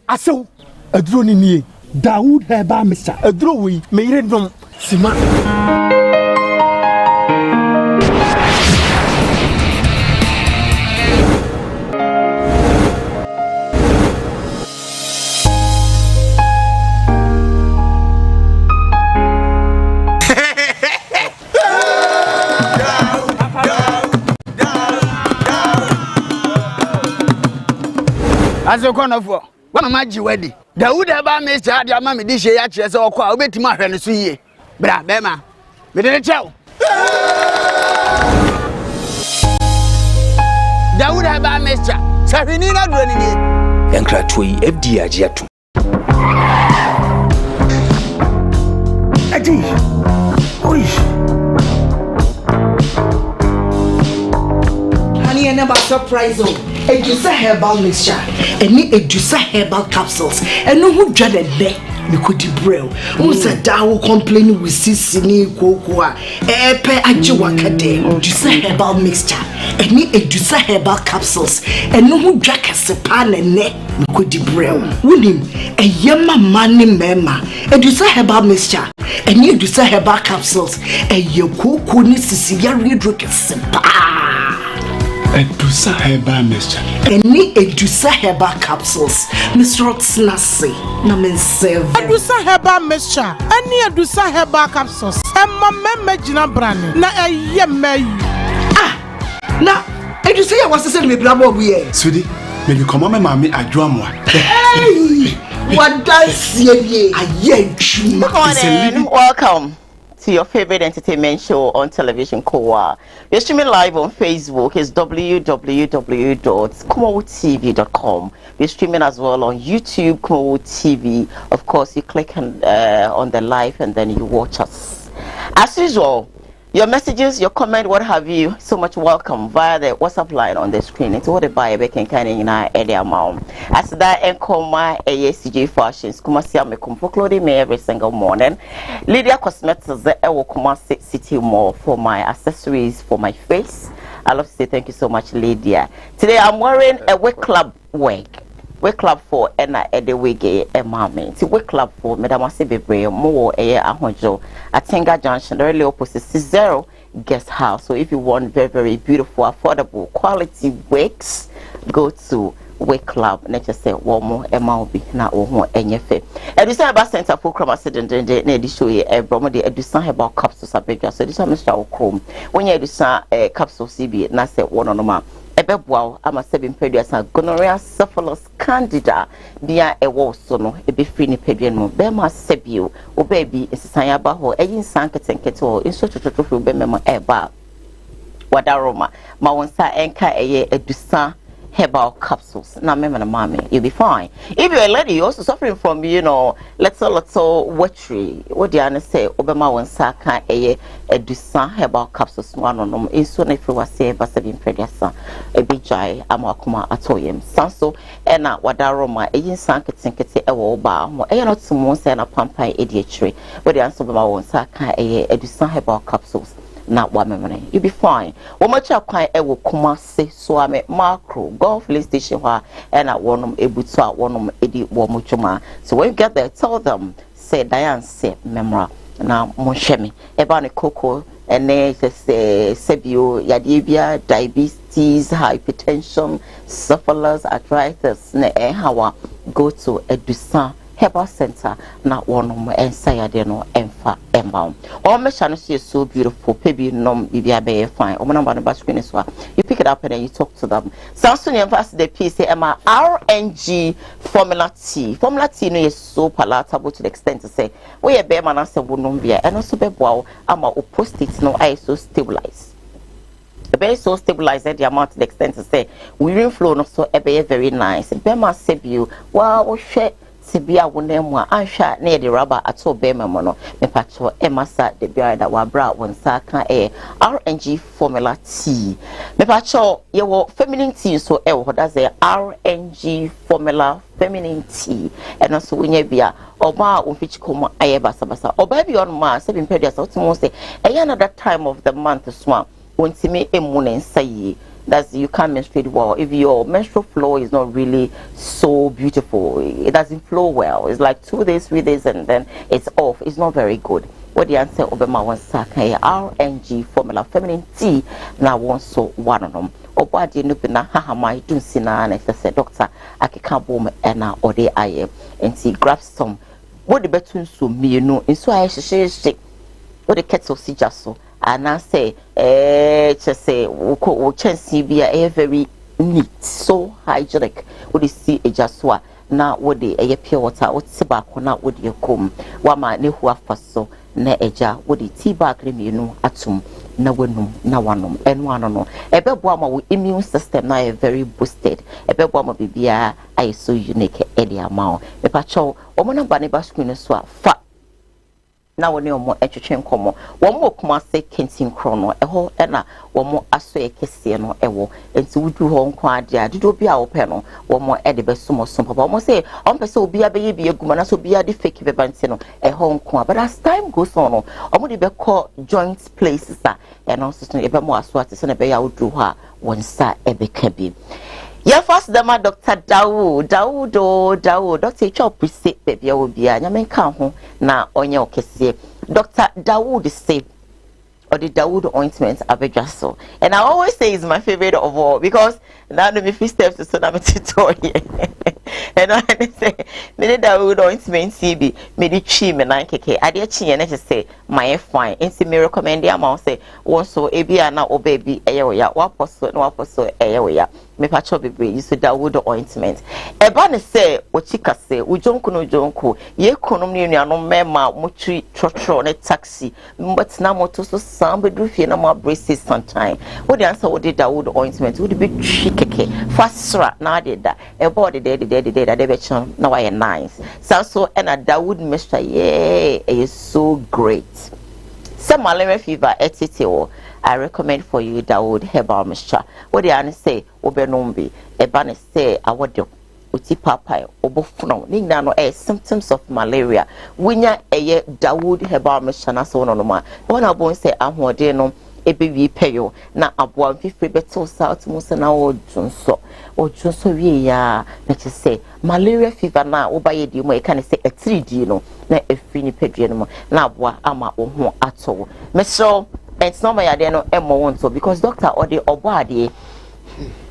asew aduro ni nie Dawood heba misa aduro wi meyire dom sima Aso kono fo wana maji wedi Dawood aba me cha dia ma me di hye ya kire se okwa obetima ahwe ne so yie bra be ma me de chew Dawood aba me cha sahwini na do ni ni enkra toyi FD agiatu adi oi honey and about surprise Edusa herbal mixture, any Edusa herbal capsules, and no who dreaded there. You could brew. Who said Dawo complaining with Sissini Koowaa, Epe Ajiwakade, Edusa herbal mixture, any Edusa herbal capsules, and no who drank a sepan and neck. You could brew. William, a yama money mema, Edusa herbal mixture, any Edusa herbal capsules, a Yoko Sicilia redrink a sepa. Edusa herbal mixture. Any Edusa herbal capsules. Mr. Rotsnasi. Namen save. Edusa herbal mixture. Any Edusa herbal capsules. Emma Mejina Brani. Na a yemay. Ah! Na Edusa was to send me blabber. Sweetie, maybe come on, mammy, I draw more. Hey! What does ye? I yet. Welcome to your favorite entertainment show on television, Koowaa. We're streaming live on Facebook. It's www.kumawoottv.com. We're streaming as well on YouTube, Kumawood TV. Of course, you click on the live and then you watch us. As usual, your messages, your comment, what have you, so much welcome via the WhatsApp line on the screen. It's what the buyer can kind in our area amount. As that Enkoma ASCJ Fashions, Kumasia me for clothing me every single morning. Lydia Cosmetics, the Kumasi City Mall for my accessories for my face. I love to say thank you so much, Lydia. Today I'm wearing a Wake Club wig. Wake Club for Ena Ede Wige e Mami. Ti Wake Club for Madam Sebebre more Ahonjo at Tenga Junction, really opposite C0 guest house. So if you want very, very beautiful, affordable, quality wigs, go to Wake Club. Let's just say one more MLB na oho enyefe. Edusa Heba Center for Chroma Accident and the show ye Bromo de Edusa Heba capsules abeja. So this is Mr. Okrom. When you Edusa capsule CB na say one on ma. Ebebwa ama sebi mpedua sa gonorrhea syphilis candida bia ewo so no ebe free ni pedua no be ma sebio obabi ensisan aba ho eyin san ketenkete ho inso tototofu be mema eba wadaroma ma wonsa enka eye Edusa herbal capsules. Now, remember, mommy, you'll be fine. If you're a lady, you're also suffering from, little wetry. What do you say? Obama one saka Edusa herbal capsules. One on them. In soon, if you were say, but seven predecessor, a big jai, amakuma atoyem. Sanso, and not wadaroma, a yin sanket tinkete a woba, a not to monse and a pampa idiotry. What the answer about one saka Edusa herbal capsules. Not 1 minute. You'll be fine. What much I quite ever Kumasi, so I met macro, golf list station, and I want them able to out one of Eddie Wamuchuma. So when you get there, tell them, say Diane, say Memra, now Monshemi, Ebony Coco, and they say Sebio, Yadibia, diabetes, hypertension, syphilis, arthritis, Hawa, go to Edusa Heba Center, not one more and Sayadeno and Fa Embaum. All my channels is so beautiful, baby nom be fine. Or number the screen is what you pick it up and then you talk to them. Samsung University the PCMA RNG Formula T. Formula T no is so palatable to the extent to say we a bear man and say and also be wow, I'm a prostate no I so stabilized. The very so stabilized the amount to the extent to say urine flow no so very nice. Bema Sebu, wow, shit. Sibia wonemwa ansha na the rubber ato bema mono me pacho emasa de bia da wa bra won saka RNG Formula T me pacho ye wo feminine tea so e wo that's the RNG Formula Feminine Tea and also unya bia oba onfichikomo aye basa basa oba bi on ma se bi mpedi asa otimo say another time of the month so wontimi emu ne nsayi That's you can't menstruate well. If your menstrual flow is not really so beautiful, it doesn't flow well. It's like 2 days, 3 days, and then it's off. It's not very good. What the answer Obama wants say RNG formula feminine T na won so one of them. Obadi no be na haha my dun sina na say doctor akeka bom na ode aye enti grab some what the betun so me no nso aye hye what the kettle si jaso and I say just say wo chance be very neat, so hygienic. What you see a jaswa na what the pure water what tobacco na what you come wama ne hu afaso na eja what the tea bag remenu atum na wenum na wanom enwano no ebebo ama wo immune system na very boosted ebebo ama bibia ay so unique edi amount me pa cho omo na ba ne ba screen so afa na woni omo etwetwen komo womo kuma se kentin krono eho na womo aso ekese no ewo enti wudu ho nko ade adodo bia wo pe no womo ede besomo so papa womo se ompese obi abeye bi eguma na so bia de fake be banti no eho nko but as time goes on no omo de be call joint places and also e be mo aso ate se na be ya wudu ho a wonsa ebeka bi. Yeah, first the Dr. Dawood, Dr. Chop say baby will be a yamen na onye okese. Dr. Dawood say or the Dawood ointment abejaso. And I always say it's my favorite of all because now the first steps to so tutorial. And I say me the Dawood ointment CB me the chi me 9kk. I dey chi and just say my fine. Inti me recommend the amount say one so ebia na o baby eya ya wa poso eya ya. Me pacho bebe use Dawood ointment. Eba ne say ochika say ujonku no jonku ye konom ne nuanom mema motwi trotro ne taxi but na moto so sambe do fie na mo braces sometime. What the answer what the Dawood ointment would be chikeke fasra na de da eba de de be chon na why nice. So and a Dawood mixture is so great. Some malaria fever etite I recommend for you Dawood herbal mixture. What the answer say obenombi eba ne say awodo uti papai obofuno ni no symptoms of malaria winya eye Dawood herbal mixture na so no ma one abon say ahode no ebe wi peyo na aboa fifre beto south musa na odunso wie ya na che say malaria fever na obaye di mo e kan say a 3D no na efini pedue no na aboa ama wo ho ato meso it's not my idea no emo so because doctor ode obade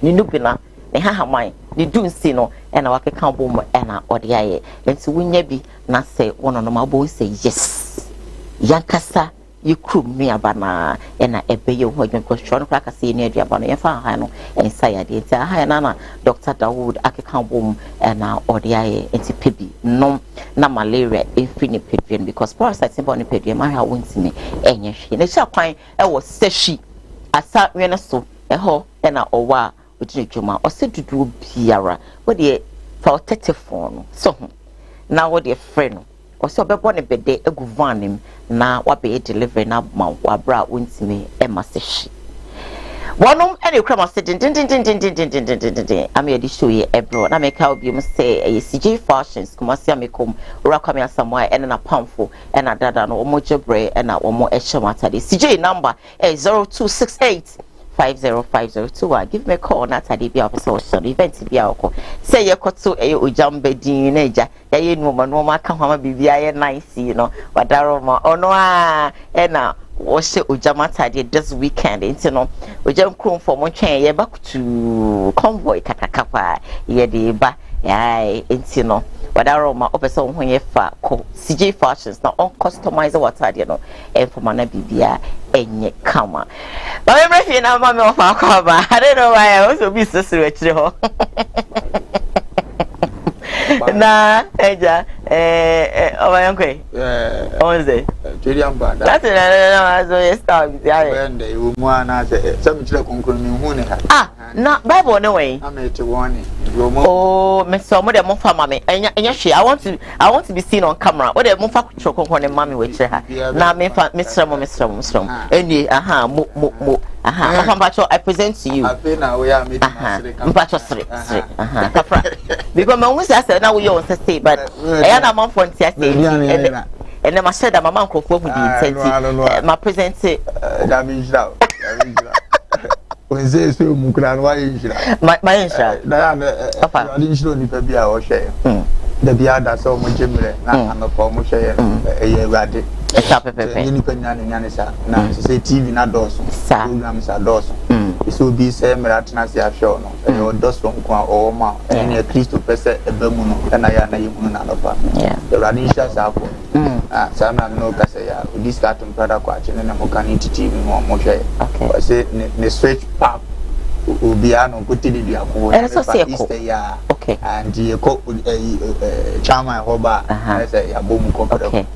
ni nubina ne haha man ni dunsi no e na wakeka bom e na ode aye enti wunya bi na say wono no mabo say yes yankasa yikrum mi abana e na ebeye ho adwen kwestron kraka say ni aduaba no yefa ha no ensa ya de enti ha na Dr. Dawood akeka bom e na ode aye enti pebi no na malaria efini peduen because parasites born peduen ma ha wontimi enye hwe na cha kwan e wo seshi asa we na so eho e na owa odinedwuma osedudu biara wo de for 34 no so na wo de frɛ no ose obebo ne bede egu vanim na wa be deliver na ma wa bra wontimi e ma seshi One any crama sitting I'm a show ye ebro na make how be say a CJ fashions kumasia mekom rakamia somewhere and a pamphlet and a dada no mojo bre and a more eshamata CJ number 0268 505021 give me a call na tadi bi officer event bi akọ say ye koto e ojambe din na eja ya ye no ma ka hama bibia ye nice you know wadaro ma ono a e na wose ojamata this weekend into no ojam krom for mo twen ye back to convoy katakapa ye de ba ai into no wadaro ma opese ho ye fa ko CJ fashions na on customize what ade no e for mana bibia enye kama ba me refi na ma me ofa kwa ba I don't know why I also be so serious ho na eja obayankwe onze Juliamba that's na so yes start ya when they wo mu ana se some chira konkron mi hu ne ha na bible no way am it warning oh me so mo de mo fa mame enya hwe I want to be seen on camera what de mo fa kutro konkron ne mame we kire ha na me fa me sremo eni mo I present to you na we am it mpacho sre kafra because me won say na we you say but I na man for ntia say and then my said that my man could for the intensity my present that means now when say so mukran why my insha papa I didn't show ni pa bia o hwe da bia da so mo jemre na amako mo hwe e awade e sa pepepe ni pa nyane sa na say TV na doso program sa doso so bi say mratna se ahwe no e o doso nko a o ma e Kristo pese e ba mu no na ya na yemu na lofa the radisha sa ko sama no kasa ya this start brother kwa chene na mo kan TV mo hwe okay say ne switch pap Ubiano kutili dia ko ya okay and ye ko chama hoba say ya bom ko okay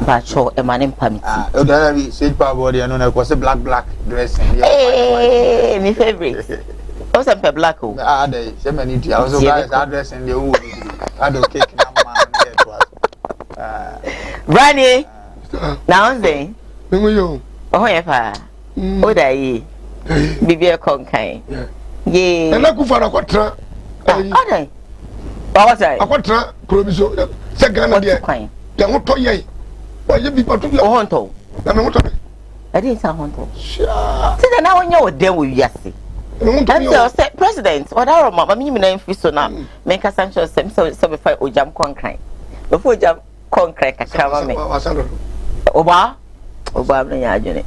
ba cho e manim permit o da bi switch pap body no na ko say black dress eh my favorite o say black o dey say many dia also guys address in the wo I do cake na man there Rani now say me yo oh yeah pa o da yi Bibi konkai. Ye. Na kufara kwatra. Adai. Ba say? Akwatra provision. Se Ghana dia. Ya hoto ye. Wa ye bi patu. O honto. Na me hoto. I didn't say honto. Sha. Ti na wonye wo dem wo wiase. And so president, what are mama me na mfi so na me ka sancho sem so be fa ojam konkai. Before ojam konkai ka kama me. Oba no ya adwene.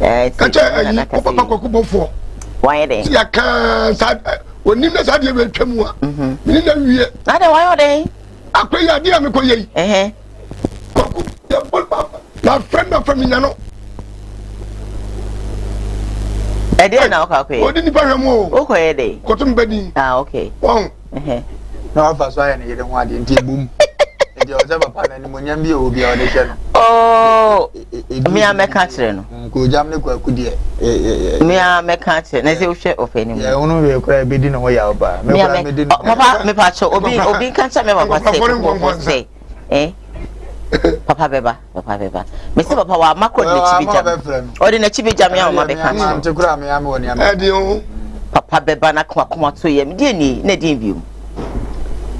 Kacha papa kokubofo why dey ya kan sa onim na sa de be twam a mini na wie ade why dey akwa ya de am ko yei koku ya bol papa na friend of me no e dey na ka ko odi ni pa hwemo o ko ye dey kotum badi okay won na afa so ya ne yede ho ade nti bum e o zaba pa na ni monyam bi obi a o de hye no oh me a meka kire no ko jam ne kwa kudie me a meka kire na se o hwe ofani mu ya wono we kra be di na ho ya oba me kra me di papa me pa cho obi kan cha me papa say papa beba me se papa wa makro na chibi jam o de na chibi jam ya o ma be kan nti kra me ya me woni am ade o papa beba na kwa to ye me di ni na di bium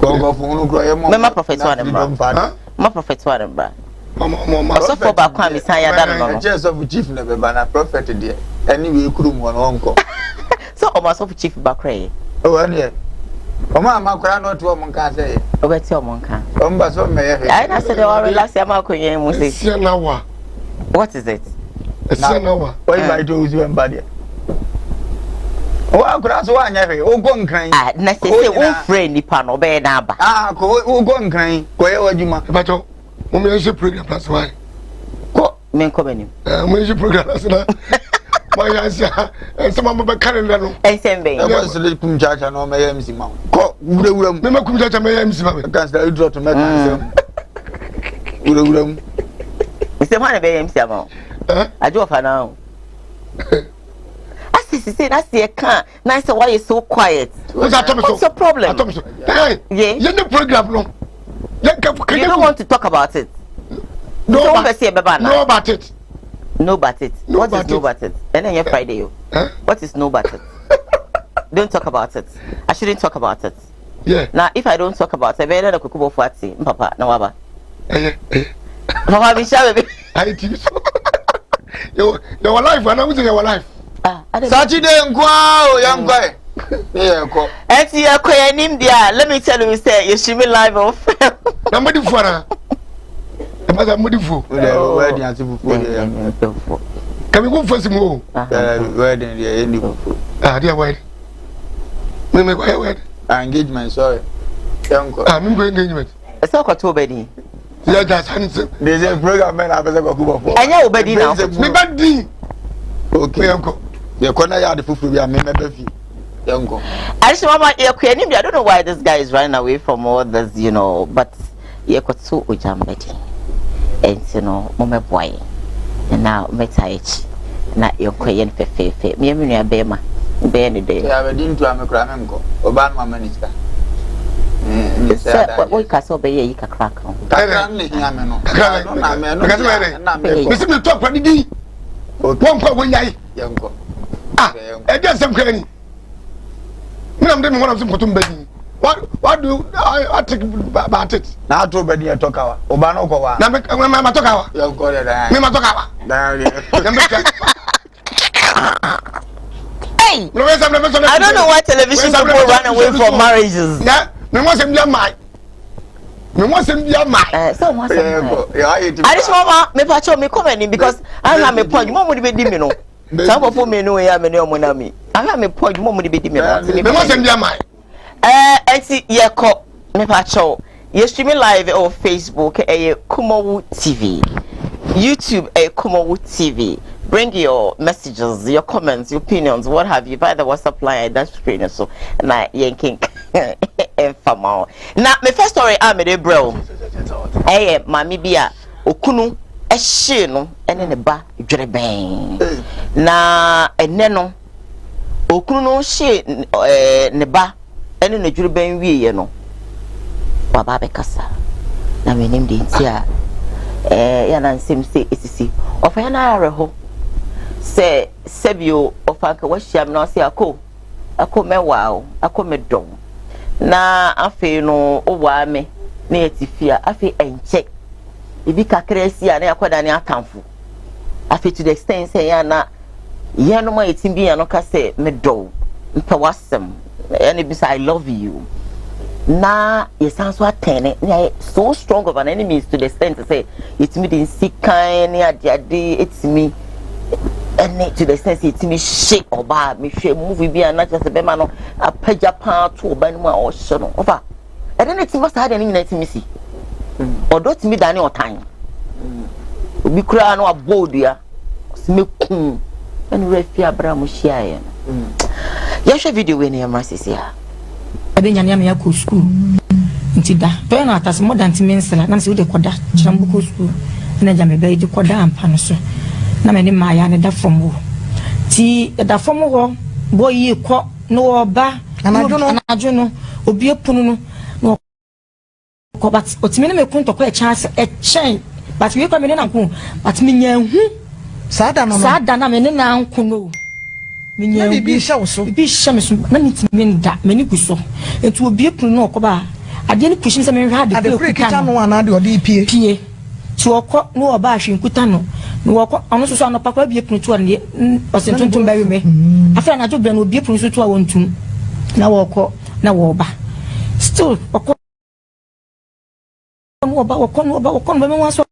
go fun no kro ye mo me ma prophet wa namba ma prophet wa namba mama so for ba kwa mi san ya da no Jesus of chief na beba na prophet there anyway kurum won onko so o ma so for chief ba kra ye o ane o ma kra no to o mon kan say o beti o mon kan o mba so me ye I na say the wa relax ya ma ko yen mu say Sianawa what is it Sianawa why by to use one body o akura so anya hwe o go nkran na say o friend nipa no be na aba ko o go nkran ko ye wajuma bacho mo me use program plus why ko men ko benim mo use program plus na ma ya sia sama mo be calendar no ensembe e was le kum chacha no me ye msi ma ko wura me ma kum chacha me ye msi ma me kan sta udro to me kan wura mu ise ma na be ye msi ama ajo fa na say that's the can nice why you so quiet what's your problem hey you no program no you don't want to talk about it no about it what is no about it and then your Friday you what is no about it don't talk about it I shouldn't talk about it yeah now if I don't talk about it better na kukubo fuati papa na waba papa be sure baby I think so your life and I was in your life Saturday nkwa o yankwa me yeko enti yakoya nim dia let me tell you say you should be live off na modi fuara e ma za modi fu wedding ati fufu can we go for some more wedding dia endi fufu dia wedding me go wedding engagement sorry yanko me go engagement so ko to bedi ya da sanse there's a program man abese ko kubo for anya obedi na me badi okay yanko ye kona ya de fufu bia me meba fi yanko actually mama yakoya nim dia I don't know why this guy is running away from all this you know but yakoto ojambedi enti no mo meboy na metaichi na yakoya ne fefefe me me nua be ma be ne de ya be dintu amekura me nko oban mama minister what ka so be yi ka crack no kakra ne hia me no na me no na me me se me talk kwa didi won kwa wonyai yanko e dey some crane me am dey me one of some kotum bedi what do I take about it na to bedi e tokawa oba no kwa na me tokawa yanko de da me ma tokawa da na me hey Hey, I don't know why television people run away from marriages. Yeah, me want some my. Me want some my. So want some. I just want me patch me comment because I have me point. Mom would be dim, you know. Some of me know I am no money. I have me point. Mom would be dim. Me want some my. And see, yeah, call me patch. You streaming live on Facebook, Kumawood TV, YouTube, Kumawood TV. Bring your messages, your comments, your opinions, what have you, by the WhatsApp line, that screen, so, and I yanking infamo. Now, my first story, I'm a bro. Mammy Bia, Okunu, a shino, and in a bar, Drebang. Na, a neno, Okunu, she, neba, and in a Drebang, we, know. Baba Kasa. Na me name de tia ya na nsem se esisi ofa na areho se sebio ofa ka wahia me na se akọ mewa o akọ medom na afi no owa me na etifia afi enche ibi kakra si a na yakoda ne atamfo afi to the extent say ya na ye no ma etimbi ya no ka se medom mpa wasem ya ne bisa I love you. Na it sounds so attending so strong of an enemy to the extent to say it's me the sick kind it's me and to the extent it's me shake or bad me shake movie be and not just a bemano a pajapan to banuma or shono over and then it must have any night missy or don't me Daniel time we cry no a bold ya me and refia bramushia yes video when you must here. Nyanya me yakɔ school nti da to na atas more than mensela na se wo de koda chirambuko school na ja me be de koda ampa no so na me ne maya ne da from wo ti da from wo boy yi kɔ no oba anajo no obi epunu no ko but otimi ne me kunto ko e chance e chen but we ko me ne na nku but me nya hu sada na me ne na nku no minya bi sha so bi sha me so na mitimi nda mani kuso etu obi epunu no okoba ade ne kushim se me hwa ade kuta no ana de ode pie ti okọ no oba ahwenkuta no no okọ ono so no pakwa bi epunu to ne osentonton ba wi me afra na jobe no obi epunu so to awontum na wokọ na wo ba still okọ no oba me waso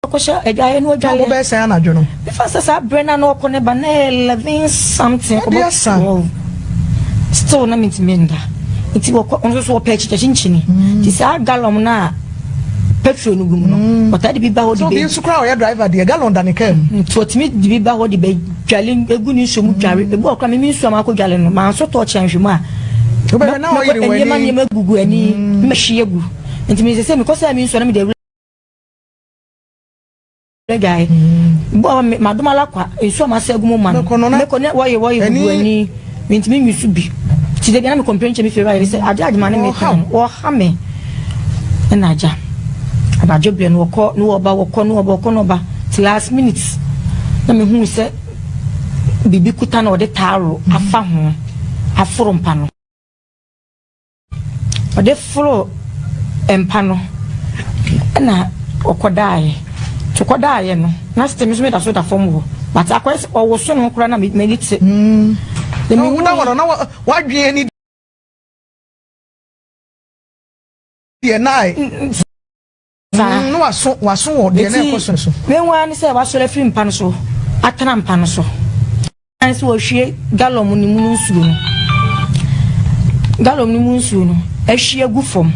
Kosha egaye no dwale go be say anadwo no before say brena no okone ba na 11 something still na mitimenda iti woko onso so page chinchini ti say gallon na petrol no gum no but ade bi ba ho di be so bi su kra o ya driver de gallon da ne kam to otimi di bi ba ho di be dwale egu ni so mu dware e bu okra me nsu amako dwale no ma so to chanhwemu a o be na o yiri wani ma gugu ani mehye egu enti me say me ko say me nsu na me de guy bo madumala kwa enso ma segum ma no me ko ne woye gugu ani mintimi nwisu bi ti de na me complain che me fe right say aja ma ne me tan wo ha me na aja abajo bi no ko no oba till last minute na me hu se bibi kuta na ode taro afa ho aforo mpa no ode foro empa no na okodae chokoda ye no na system so me da so da form wo but akwese owo so no kura na me nite de me hu na wo na wadwe ani de nai no waso wo de na ekoso so me hu ani se waso le film pan so atana mpan so ani se wo hwie gallon ni mu nsuo no gallon ni mu nsuo no ehwie gu fom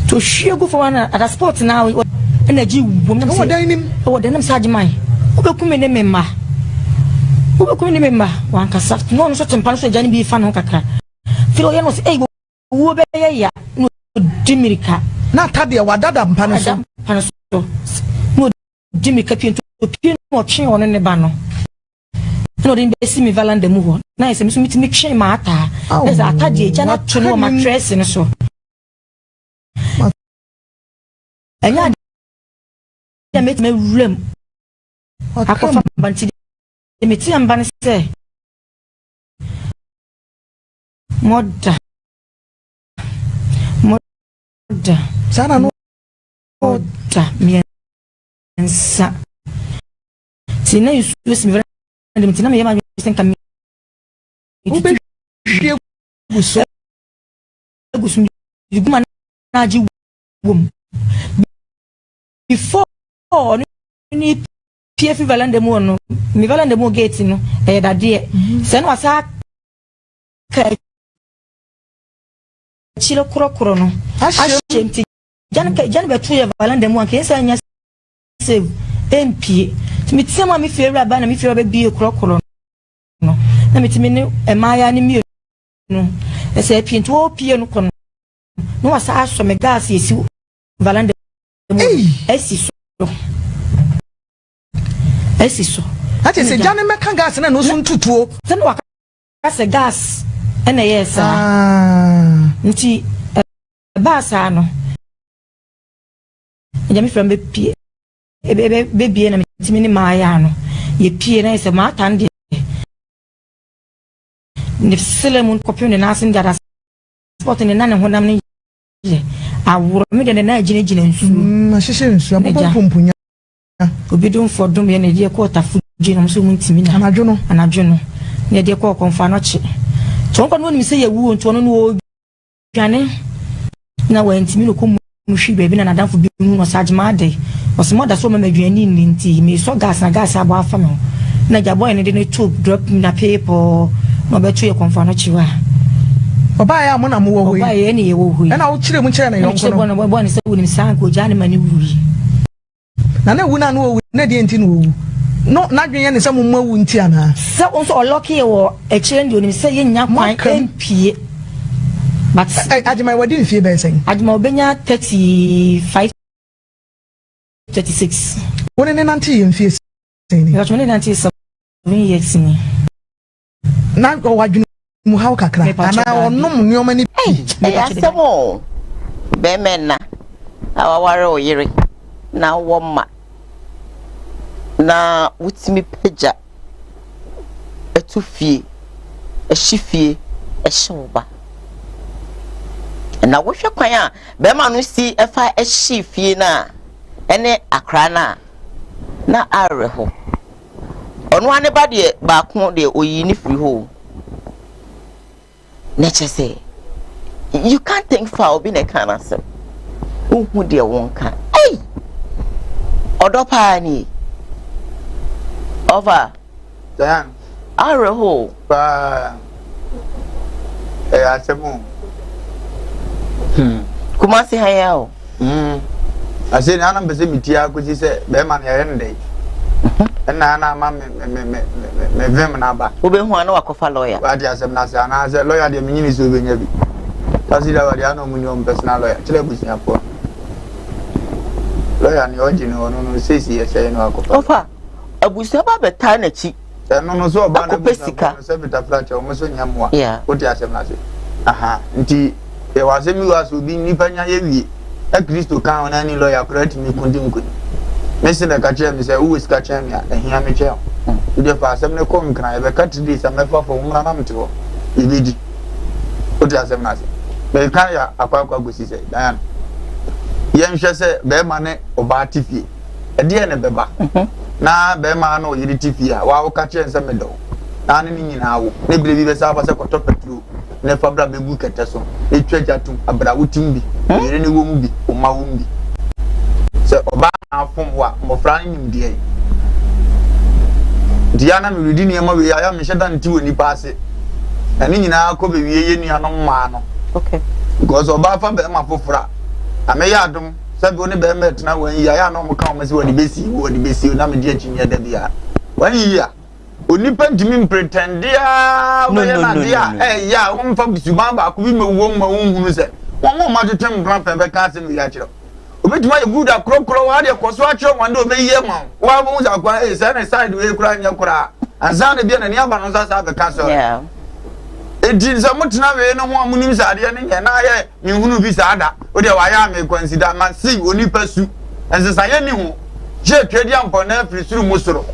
to hwie gu fom na at sport na energy wom na o de nam saje mai obekum ne memma wan kasa no so tempa so jani bi fa no kakra firo ye no se wo be ya no dimirika na tade wadada mpa no so no dimirika pinto pin no twen ono ne ba no no de besi mi valanda mu ho na ese mi so mitimi twen ma ata eza atade eja na to no ma dress no so enya ya met me rem akofa banti emeti ambane se moda sana no moda miensa sina yusu mi vrem tina me yama senka ube hwie guso guso iguma na agi wom before ni PF Valande mo no mi Valande mo gate no e da de se no asa ka chilo krokro no ashenti jan betu ye Valande mo anke se anya save MP mi tsema mi fere ba na mi fere ba bi krokro no na mi timi ni e maya ni mi no e se pinto o pie no kono no asa aso me gas yesi Valande mo esiso esiso ati se jane meka gas na no so ntutuo se no waka se gas ene yesa nti ba sa no ya mi from be pie be na mitimi ni maya no ye pie na se ma tande ni selemun kopio ne nasin dada sport ne nane honam ne awuro mi de na gine nsu ma hyehyɛ nsu abobompunya obidum fodum ye ne de ko tafuji na so muntimi na anadwo no ne de ko konfa no kye tonko no ni se ye wu nto no no dwane na wa ntimi no ko muhwi baabi na nadamfo bi mu no sajma de osmo da so ma madwane ni nti me so gas na gas abo afa me na jabo ne de ne tube drop na paper no betu ye konfa no kyewa oba ya mo na mo wo hoyi oba ye ne ye wo hoyi na wo kire mu kire na yonko no bo ne se wo ni sanko jane mani wuri na wu na no wu na de enti no wu no na dwen ne se mo ma wu nti ana se on so oloki wo e kire ndi oni se ye nya kwan empie but ajima wadi ni fie ben sen ajima obenya 35 36 woni ne nanti ye fie sen ni ajima ne nanti 7 years ni na go wadwen mu haw kakra ana onum nyoma ni ya semo be menna awaware oyire na woma na wutimi peja etufie ehifie ehwoba na wohwe kwan a be ma no si efa ehifie na ene akra na areho onu ane ba de ba ko de oyi ni free ho nature say you can't think for obi na kan asem who de wonka hey odopa ni over dan areho ba asemu Kumasi hayao ase na na mbese mitia ko si se be ma na yende na na ma me vem na ba obe hu ana wakofa lawyer wa dia asem na se ana se lawyer de menyini so be nya bi kasi da wa dia no munyo personal lawyer chile busia po lawyer ni oji ni ono no sesi ye se no akofa ofa abusia ba beta na chi no so ba na pesika se beta flat o mo so nya moa o dia asem na se aha nti e wa se mi wa so bi nipa nya ye wie e Kristo kan ona ni lawyer correct mi kundi nkuni mesi na ka kire mi se wo sika kire mi a ehia mi kire o de fa asem ne ko nkran e be ka ti dis am fa fo umra na mte ho ibidi o de asem na se be kan ya akwa gosi se dan yen hwe se be ma ne oba tifie e de ne beba na be ma na o yiri tifie a wa wo ka kire nse me do na ne nyina wo ne bire bi be sa ba se koto petro ne fabra begu kete so etwa jatum abra wutim bi yere ne wo mu bi o ma wo mu bi se oba afom wa mofra ne nim de diana me rudi ne ma we ya me heda nti woni paase ane nyina ko be wie ye nua no ma no okay because oba fa be ma fofra ame ya adum se be oni be metna wan ya no mo ka o ma se woni besi na me de achinya da bia wan yi onipa ntimi pretendia we na dia ya won fa bisuban ba ko bi mewom ma wonhunu se won ma tetem bran pembe ka se mi ya kire obetuma ye good akrokro wa de koso a kire won de obeyiye ma wa bo za kwa se na side we kura nya kura anza na bia na ni aba no sa be ka so yeah edin se mutena we no ho amunim sa de ne nya na ye nhunu bi sa ada o de wa ya me consider man see onipa su ense sa ye ni ho je twedi ampo na afiri suru musoro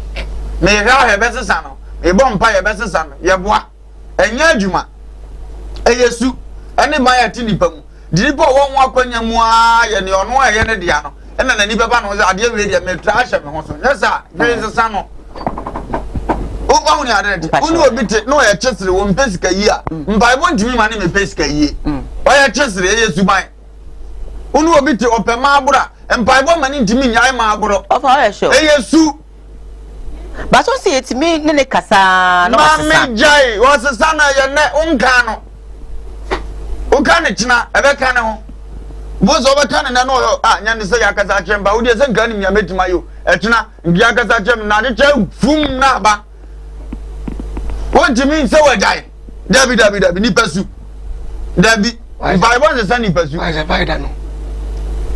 me ha he besesa no me bompa ye besesa no ye boa enya adwuma eyesu ene ma ya tinipa mu dinipa wo nwa kwanya mu a ye ne ono a ye ne dia no ena na ni beba no ade we dia me tra ahye me ho so nyesa besesa no wa huni adede unu obi te no ya chesere wo mpesika yi a mpaebo ntimi ma ne mepesika yi o ya chesere ye suban unu obi te opema abura mpaebo ma ne ntimi nyae ma aburo of how show yesu but so see it me ne kasa no ma me jai wo sesa na ye ne unka no unka ne china ebe ka ne ho bozo oba ka ne na no nya ne se ya kasa chemba wo de se nka ni nya metima yo etuna ndia kasa chem na de che fum na ba won't mean say we die dabi ni pesu dabi Bible se sa ni pesu why is it no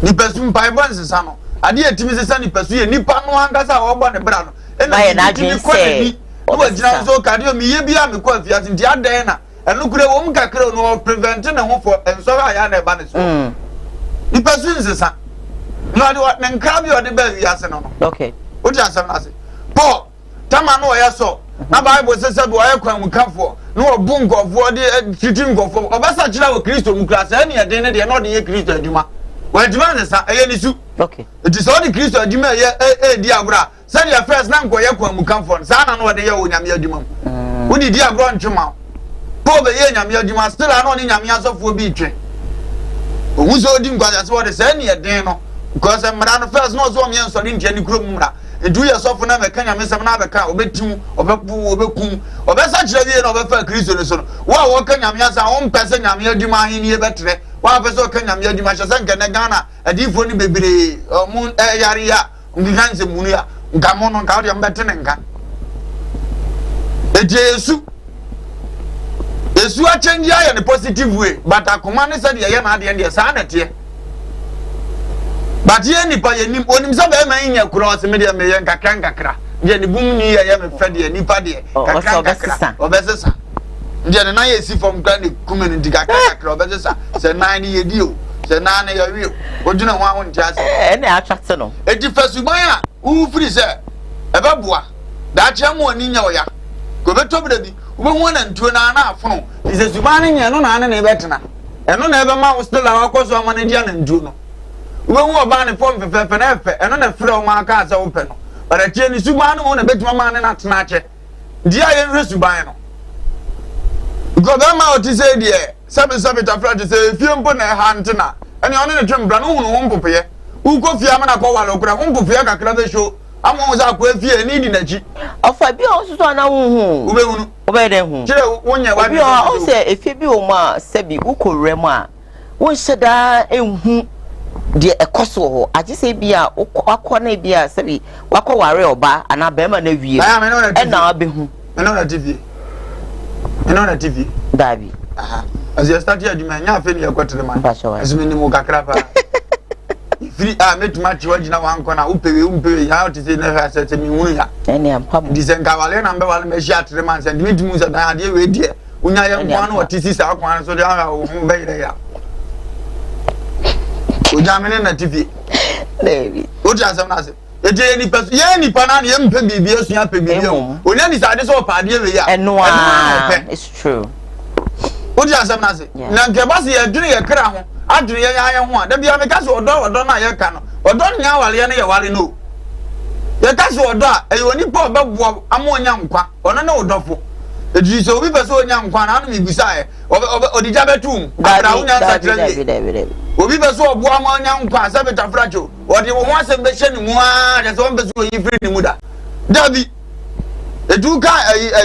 ni pesu Bible se sa no ade etimi se sa ni pesu ye nipa no hankasa wo gba ne bra no na ni say wo jina so kadio mi ye bia me ko afia nti adan na enu kure wo mkakre no prevent na ho for enso ya na eba ne so ni pesu se sa no ade what na nka bi ode ba wi ase no okay o ti asem na se Paul tama no ya so na Bible says do aye kwan mukafo no obu ngofo de titi ngofo obasa kira wo Kristo mukrasa ene ye den ne de no de ye Kristo aduma wa aduma ne sa eye ni su okay it is all the Kristo aduma ye di abura say your first na nko ye kwan mukafo sa na no de ye wo nyame aduma wo di abura ntwema po be ye nyame aduma still na no ni nyame asofo bi twe owu so di ngwa se wo de say ene ye den no because mra no first no so me enso ni ntia ni kuro mra edu ye sofo na me kanya mesem na beka obetim obepu obekum obesa kire wie na obefa Kristo ne so no wa wo kanya me asa wo mpese nyame adwuma ahini e betre wa pese o kanya me adwuma hyese nke ne Ghana adifo ni bebre mu yare ya ngikanse munu ya ngamo no nka de mbete ne nka Yesu a change ya in a positive way but akoma ne se de ye na ade de sa na te but ye nipa ye nim onim se ba ma nya cross me de me ye nkakra je ni bum ni ye me fe de nipa de kakra obesesa je ne na ye si from grand community kakra obesesa se na ni ye dio se na na ye wi ojuna ho ntia se na attract no eti fasuban a u free se e ba boa da che mo ni nya oya ko beto bra bi wo ho na ntuo na na afono se suban ni nya no na na e betena eno na e be ma still na wakoso ama na dia na ntuo no we wo ba ne form fefe na efe eno na frɛ o ma aka asa wo pɛ no bara tie ni suban no na betuma ma ne na tena ache dia ye hwe suban no go be ma o ti say die sabe ta fra ti say fie mpo na ha ntena ene ono ne twem bra no hu no mpopeye u ko fie ama na ko wala okura mpopeye kakra be show ama wo za ko fie ni di na chi ofa bi o so na hu u be hunu o be de hu kire wonya wa bi o se efie bi o ma sabi u ko rem a won hyeda enhu de ekoso ho age se bia akọ na bia sabi wakọ ware oba ana be ma na wie e na abehu me no na TV dabi aha as you start here nya afa ni ekotre man asumi ni mu kakra pa free metuma chi wagina wanko na upewe ya oti se na ha se mi hunu ya ene ampam di se nka wale na mbe wale me shi atre man se di mu se dan ade we die unya ye nkwa na oti si sa akwan so de ha wo mbe ire ya ojamene na TV David oja asem na se eje ni peso ye ni pa na ye mpe bibi esu pe bibi o onya ni sa de so pa de we ya eno it's true oja asem na se na nke ba se ye dwene ye kra ho adwene ye ya ho a da bia me ka se odo na ye ka no odo nya wale ye na ye wale no ye ka se odo a e oni pa obebuo ama onya nkwa ono na odofo eji so obi peso onya nkwa na anu mi bisa e odija betum abra unya sa kire obi beso obu ama onya nkwa sabe tafracho odi wo ho asem be hye ni mu a de so won beso yi free ni mu da dabi eduka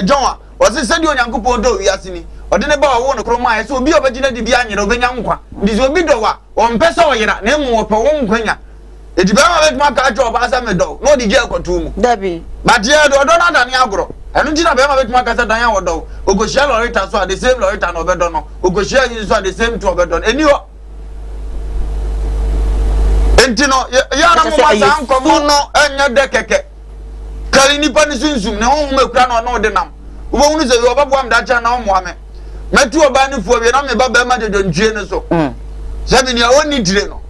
John a o se sedi onyankopon do wi asini odi ne ba wo no kro ma e so obi obegina di bia nyere obenya nkwa ndi so obi do wa o mpesa o yera na emu ope wo nkwanya edi ba ma be ma ka cho ba asa me do no di je akotu mu dabi but ye do na da ni agro enu jina be ma be ma ka sa dan ya wo do ogoshia lorita so the same lorita no be do no ogoshia yin so the same to be do eni ho entino ya na mo masa nkomo no enya de keke kali nipa ni sunsum ne ho mekura no no de nam wo hunu se yo babo am da cha na ho mo ame metu oba ni fo bi na me baba ma de dontue ne so sabi ni oni dire no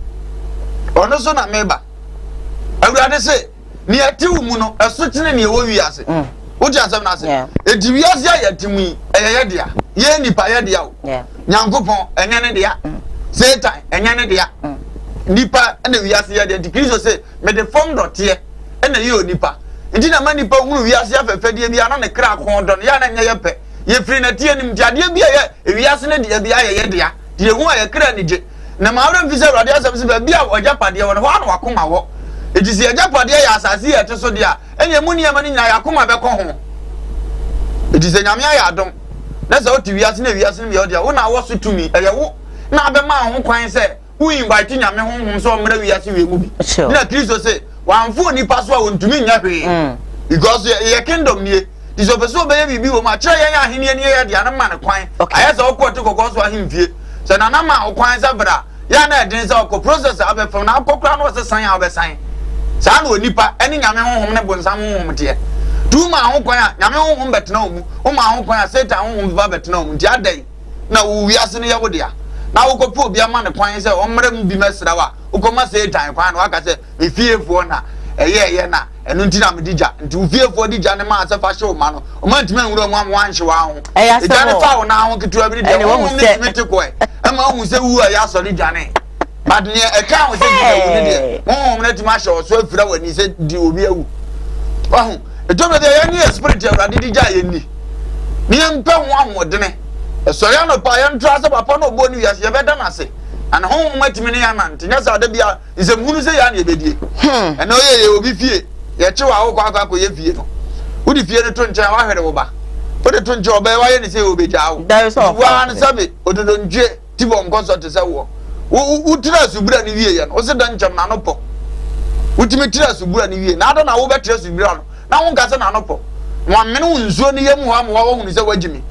ono so na meba awurade se ni atiwu mu no eso kine ni ewo wi ase wo ti asem na se edi wi ase ya timu yi eye dia ye nipa ye dia o nyankopon enye ne dia Satan enye ne dia nipa ene wi ase ya dia Kristo se me de form dote ene ye onipa nti na mani pa hunu wiase afefedie bia na ne kra kon don ya na nya yepe ye firi na tie nim tiade bia ye wiase ne dia bia ye dia die hu a ye kra ni je na ma awra mfisa awrade asem se bia ojapade wo ho ana wakoma wo ejisi ojapade ya asase ye to so dia enye mu niam ni nya yakoma be ko ho ejisi nyame ya adom na se oti wiase na wiase ne bia dia wo na wo so tumi eye wo na be ma ho kwan se wo invite nyame ho so mra wiase we mu bi na Kristo se wanfo ni paso a wontumi nya hwe because ye kingdom nie diso peso be bibi wo ma kire ye ahene ne ye dia na ma ne kwan ayesa okwoto kokoso ahemfie se na na ma okwan za bra ya na edin za okko process abefam na akokra no se san ya obesan sa na onipa eni nyame honhom ne bonsam honhom tie tu ma ho kwan a nyame honhom betena omu o ma ho kwan a satan honhom ba betena omu dia dai na wo wiase ne ye wo dia na wo kopo obi ama ne kwan se o mra mu bi mesra wa ukoma satan kwan no aka se efiefo na eye na enu ntina medija nti ufiefo dija ne ma asefa show ma no o ma ntime nwuro mu am wanhye wa ho ija ne fa wo na ho ketu abiri de wo ne mete ko e ma hu se wu a ya so dija ne bad ne e ka ho se dija wu ne de ho ne tima show so afira wani se di obi awu wa ho e to me de ye ni spirit awrade dija ye ni ni mpe ho amodene e so ya no pa ya ntra se papa no bo ni wiase ye beda na se and home matimi ne yanante nya sa da bia isem hunu se ya na ebedie and no ye obi fie ye chewa wo kwa ye fie no udi fie ne to nchen wa hwere wo ba wo de to nchen oba wa ye ne se obeja wo wa na sabe ododo nje tibo nkoso te se wo utira subura ni wie ye no wo se da nchem na no po utimi tira subura ni wie na ado na wo betira subura no na wo nkase na no po wa mene wo nzuo ni ye mu ha mo wa wo hunu se wagimi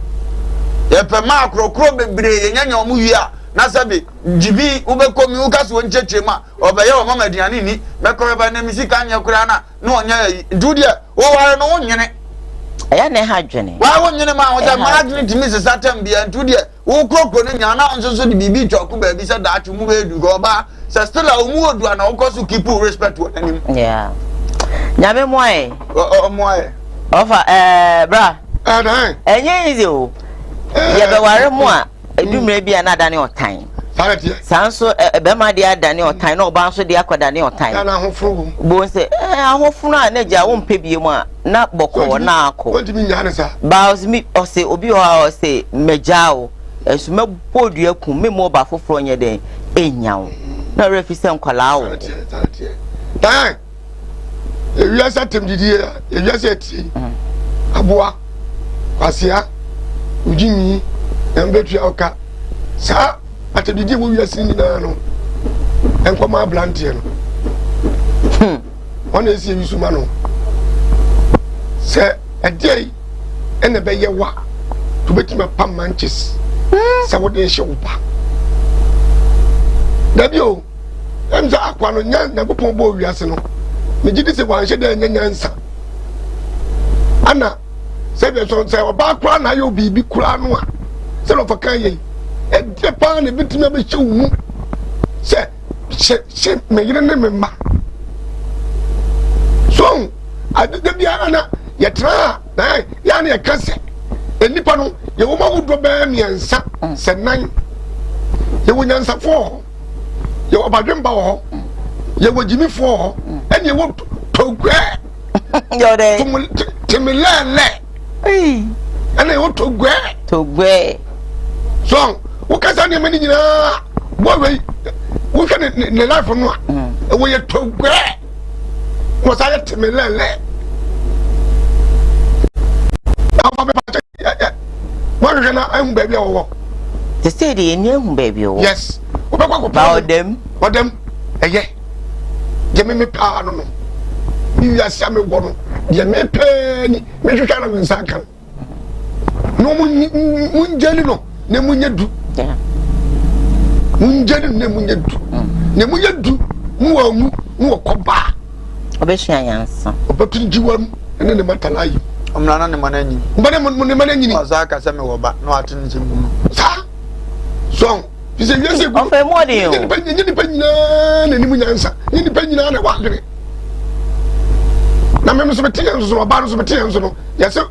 ye pe ma akrokro bebre ye nyanya omu wie a na sabe jibi ubekomi ukaso nchechema obaye o mama diani ni mekore ba na misika anya kura na no onya ndudie wo ware no wonyene aya na ha dwene wa wonyene ma wo magnet mi sesatem bia ndudie wo krokro ne nya na nso de bibi twaku ba bi se da atwu mu be du go ba se still a omu odu na wo koso keep respect wo anim yeah nyame moe o moe ofa bra dan enye easy o ye be ware mo a edumre bia na dane otan sanso be ma dia dane otan na oba nso dia akodane otan na ahofuru bo se ahofuru a na gya wo mpebie mu a na boko na akọ wantimi nya ne sa baus mi o se obi o se mejao esuma bodu akum me mo ba foforo nye den enyawo na refi se nkwala wo dan ewiasa temdidi ewiasa eti aboa kwasia ujimi embetu oka sa atedidi wo wiase ni na no enkoma blantie no ona esi wisuma no se edei ene be ye wa to betima pam manches se wo de hyewopa dabio emza akwa no nya na popon bo wiase no me gidi se wan hye da nya nyansa ana se be so se oba kra na yo bibi kra no a se no fakan ye e de pa ne bitime be hyewu se me yire ne me ma so adede bia na ye tra na ya na ye kase enipa no ye wo ma wudo ba miensa se nan ye wo nyansa fo ye wo badwemba wo ye wo jimi fo eni ye wo togwe yo de timilele eni ye wo togwe so wo kasa ne mani nyina wo we wo hwe ne life no a wo ye togwe wo sa ye timilele what is na am baby owo the say the enu hu baby owo yes wo be kwa ba odem eye je me pa no no mi ya sia me wo no je me pe ni me hwehwa na me saka no mun jeli no ne mun yedu yeah mun jeli ne mun yedu ne mun yedu mu wa mu wo koba obehia yansa obetun jiwam ene ne matalayi omnana ne mananyi mbane mun mananyi azaka se me woba no atun nchimbu sa so bise wiase o fe mo de o ni pa nyina na ni munyansa ni pa nyina na wa dwene na me so beti enso no ba no so beti enso no yase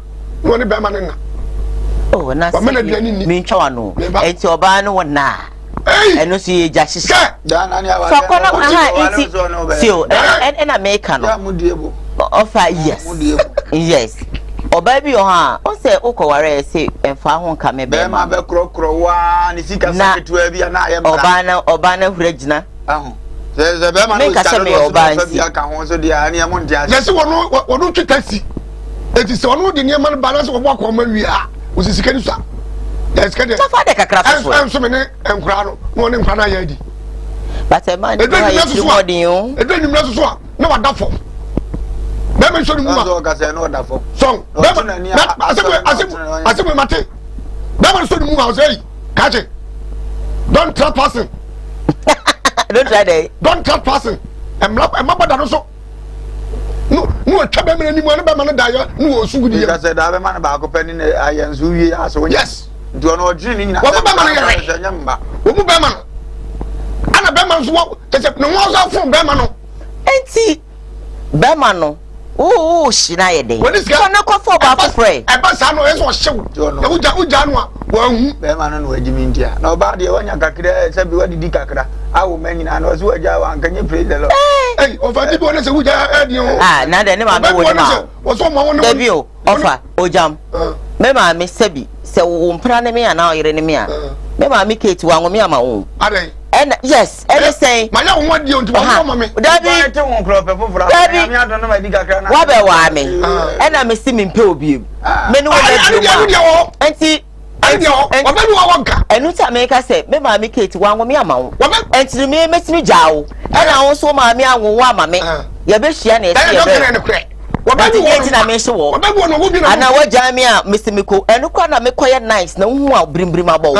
no ne ba ma na oh na se mi ntwa no enti oba no wona eno si ye jashisa da na ni awa so kona aha enti si o ena make no ya mudiebo Offer yes. Yes. O baby o ha o se ukoware say emfa ho nka me be ma be krokro wa ni sika saketu a bia na ayem oba na huragina ahụ ze be ma no start do so bia ka ho so dia ani am ntia yes wono twetasi eti se wono de niam na balance wo bọ akọ ma wi a o sisika ni so yes ka de tafa de kakra so en so me ne enkura no ne nkura na ya di but a man is more than you e do ni mra so a na wada fo be me so ni mu a so ka se no da fo so be asem mate be me so ni mu a say catch don't trap person don't try that don't trap person em bada no so no twa be me ni mu na be ma no da yo no wo sugu di ka se da be ma na ba ko pani ne ayen su wi aso yes do no odwini ni nyina wo be ma no ye nyamba wo mu be ma no ana be ma so wo te se no wo so fun be ma no enti be ma no oh shina ye den so na ko fo ba fofre e ba sa no e so hyew e uja no a wa hu be ma no no wajimi ntia na oba de wanya kakra se bi wadidi kakra awo manyina na so waja wa nkanye praise the Lord eh ofa di bo na se uja edi o na de ne ma me wo ma wo so ma wo ne debi o ofa ojam me ma me sebi se wo mpra ne me ana o yire ne me a me ma me keti wa ngomi ama wo ade and yes say ma ya wo di o nti wo ma me dabi te won kro pe fofora me adon na ma di kakra na wa be wa me and me si me mpe obi me ne wo na di o enti wa be wa wanka enu ta me ka say me ma me keti wa ngomi ama wo enti me metimi jawo and wo so ma me anwo wa ama me ye be hia na e se ye be Wabadi yeti na me so wo. Wabadi wo no wo bi na. Ana wa jami a Mr. Enu kwa na me koye nice na hu a brimbrim abo.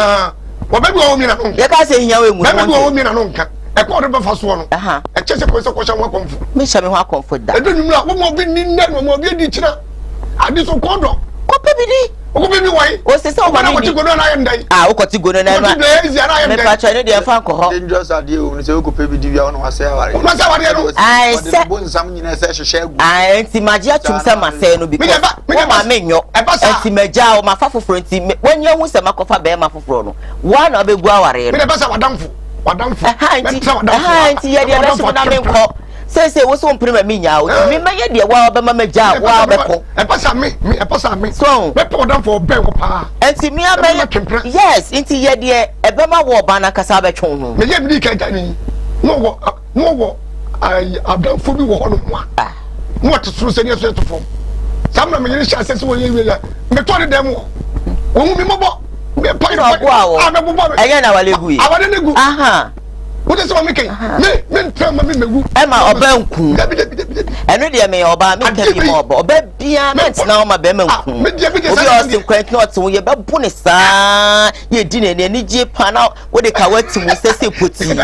Wabadi wo mi na no. Ye ka se hia we ngu. Wabadi wo mi na no nka. E ko do be fa so no. E chese ko se ko sha wa komfo. Me sha me ho akomfo da. E do nyum na wo mo bi ni na mo bi di chira. Adi so ko do. Ko pe bi di. O bi wai. O se se o ma ni. Ko ti gono na yendai. O ko ti gono na. Ko ti de ezi na yendai. Me pa cha ne de fa ko ho. Dangerous ade o ni se o ko pe bi di bia o no ase aware. O ma se aware no. Ai se bo nsam nyina se hwehwe egu. Ai enti magia tum se ma se no because. Me ma me nyo. Enti magia o ma fa foforo enti wanya hu se makofa be ma foforo no. Wa na be gu aware no. Me de ba sa wadamfo. Enti ye de be so na me nko. Say wo so mpre me nya o mi me ye de wa be ma magia wa be ko. E pasa me. So be put down for be ko pa. Enti mi abe yes, enti ye de e be ma wo ba na kasa be twon ho. Me ye bi ka jani. No wo ai adam fo bi wo ho no ho. No to suru se ni so to fom. Sam na me ye sha se wo ye ya. Me to de dem wo. Wo mu mi mobo. Me pa ino kwa. Me bobo. Eye na wale gu yi. Awade ne gu. What is what making? Me tell me megu. Emma obanku. Enu de me oba me ka bi mo oba bia na tina o ma be manku. Obi o sin kwent not wo ye be bu ne saa ye di ne ni je pa na wo de ka wati mu sese poti.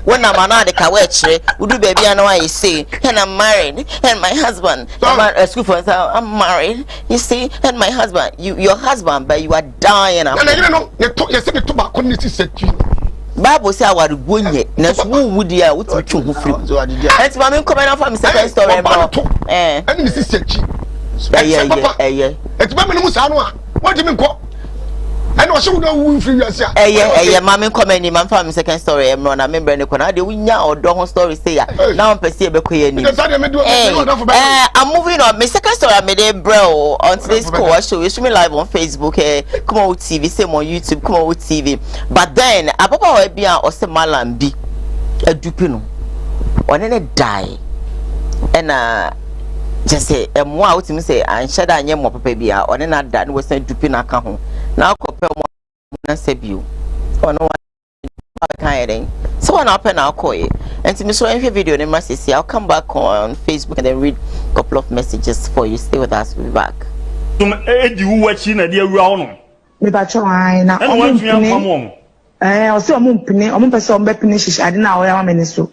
Wo na ma na de ka wa kire. Udu be bia na wa ye say, "And I'm married and my husband." School for I'm married. You see, and my husband, your husband but you are dying. Na you know, you say me to ba community security. Bible say our gonye na so wu dia wuti twu hu firi enti ma me comment na me second story bro ani si sechi enti ba me no sa no a what do me ko ani o se wo do wu firi asia ma me comment ni ma fa me second story bro na me bre ne ko na de wunya odo ho story say ya na on pese e be ko ye ni I'm moving on. My second story I made a bro on today's Koowaa Show. You stream live on Facebook, Kumawood TV, same on YouTube, Kumawood TV. But then, Ababa Webia or some Malambi, a dupino, or then a die. And just say, and more out to me say, and shut down your mopper baby, or then I done was sent dupina come now compare more save you. Or no one. So I'll open our call and to me so every video in my sister I'll come back on Facebook and then read a couple of messages for you. Stay with us, we'll be back. Me ba chwa na o se o mu mpini o mu pese o mbe pini shisha ade na o ya ma me so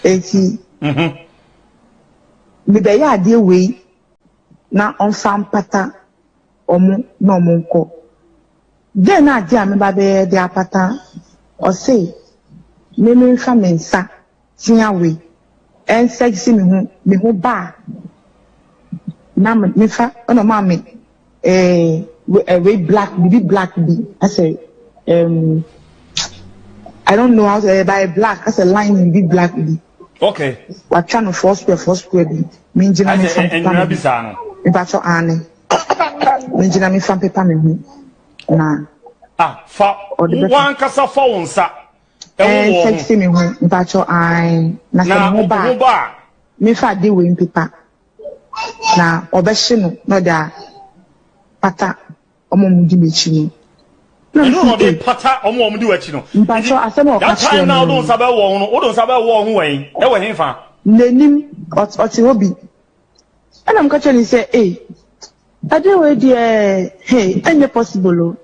eti me be ya ade we na on fam pata o mu na o mu nko de na ade a me ba be de apata o se me fa mensa tia we en se me hu ba na me fa ono ma me way black be I say I don't know how to buy black as a line in big black be Okay. Watcha no four square bi. Me njina me fan paper. And bisa no. Me bacho ane. Me njina me fan paper me hu. Na. Fa one kasa fa wonsa. Sexy me hu. Me bacho ai. Na se ho ba. Me fa de we paper. Na obehye no da pata omo mudi mechi no no de pata omo mudi wachi no mpacho asemo that time now don't sabe wo no don't sabe wo ho wen e we henfa nenim oti obi ana mkacho ni say ade we de hey any possible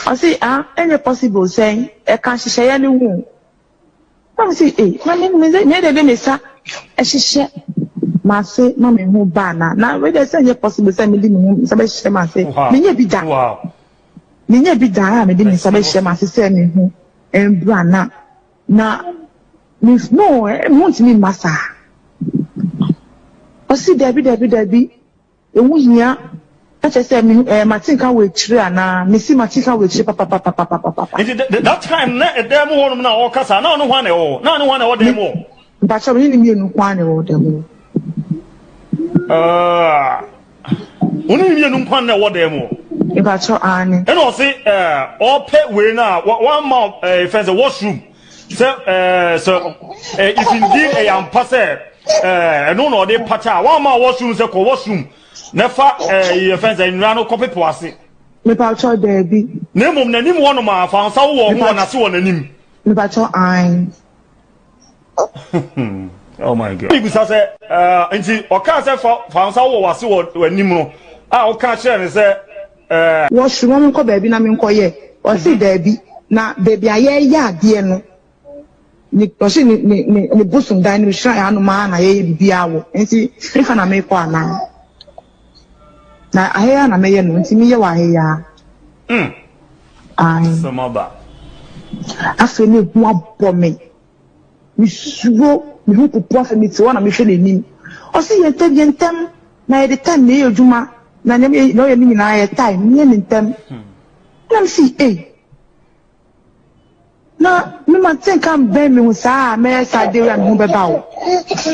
o say any possible say e kan hihye ya ne hu na say na me de me sa e hihye ma say na me hu ba na we dey say possible say me di me hu sabe hye ma say me nya bi da wow me nya bi da me di me sabe hye ma say me hu embra na me no want me massa o si debi e wu hia a che say me Martin kan we chire ana me si Martin kan we chire papa that time na dem ho no na o kasa na no hwa na o na no hwa na o dem o ba cho me ni me nu kwa na o dem Oni mi enu kwan na wo dem o. E ba cho ani. E no say all pay we na one more fence washroom. So if indeed a am pass no dey pata one more washroom say ko washroom. Na fa fence nra no copy po ase. Me ba cho there bi. Na mum na nim wo no ma fa nsa wo ho na se wo na nim. Me ba cho ai. Oh my God. People say nti o ka say fa nsa wo wase wo nim no. O ka share ne say wo shuro mo ko baabi na me nko ye. O si baabi na baabi aye ya ade no. Ni o si ni busum dan ni shrine anu ma na ye bibia wo. Nti ifa na me ko ana. Na ahe na me ye no nti me ye wa ahe ya. Ai. Samaba. Afi ni hu abo me. Mi sugo mi hu popo afi mi ti wona mi hwe n'anim. O si yentem na ye de time me ejuma na nyame no ye ni na ye time me ni ntem. Na mi si na me ma think am be me hu sa me sa de we am hu be ba wo.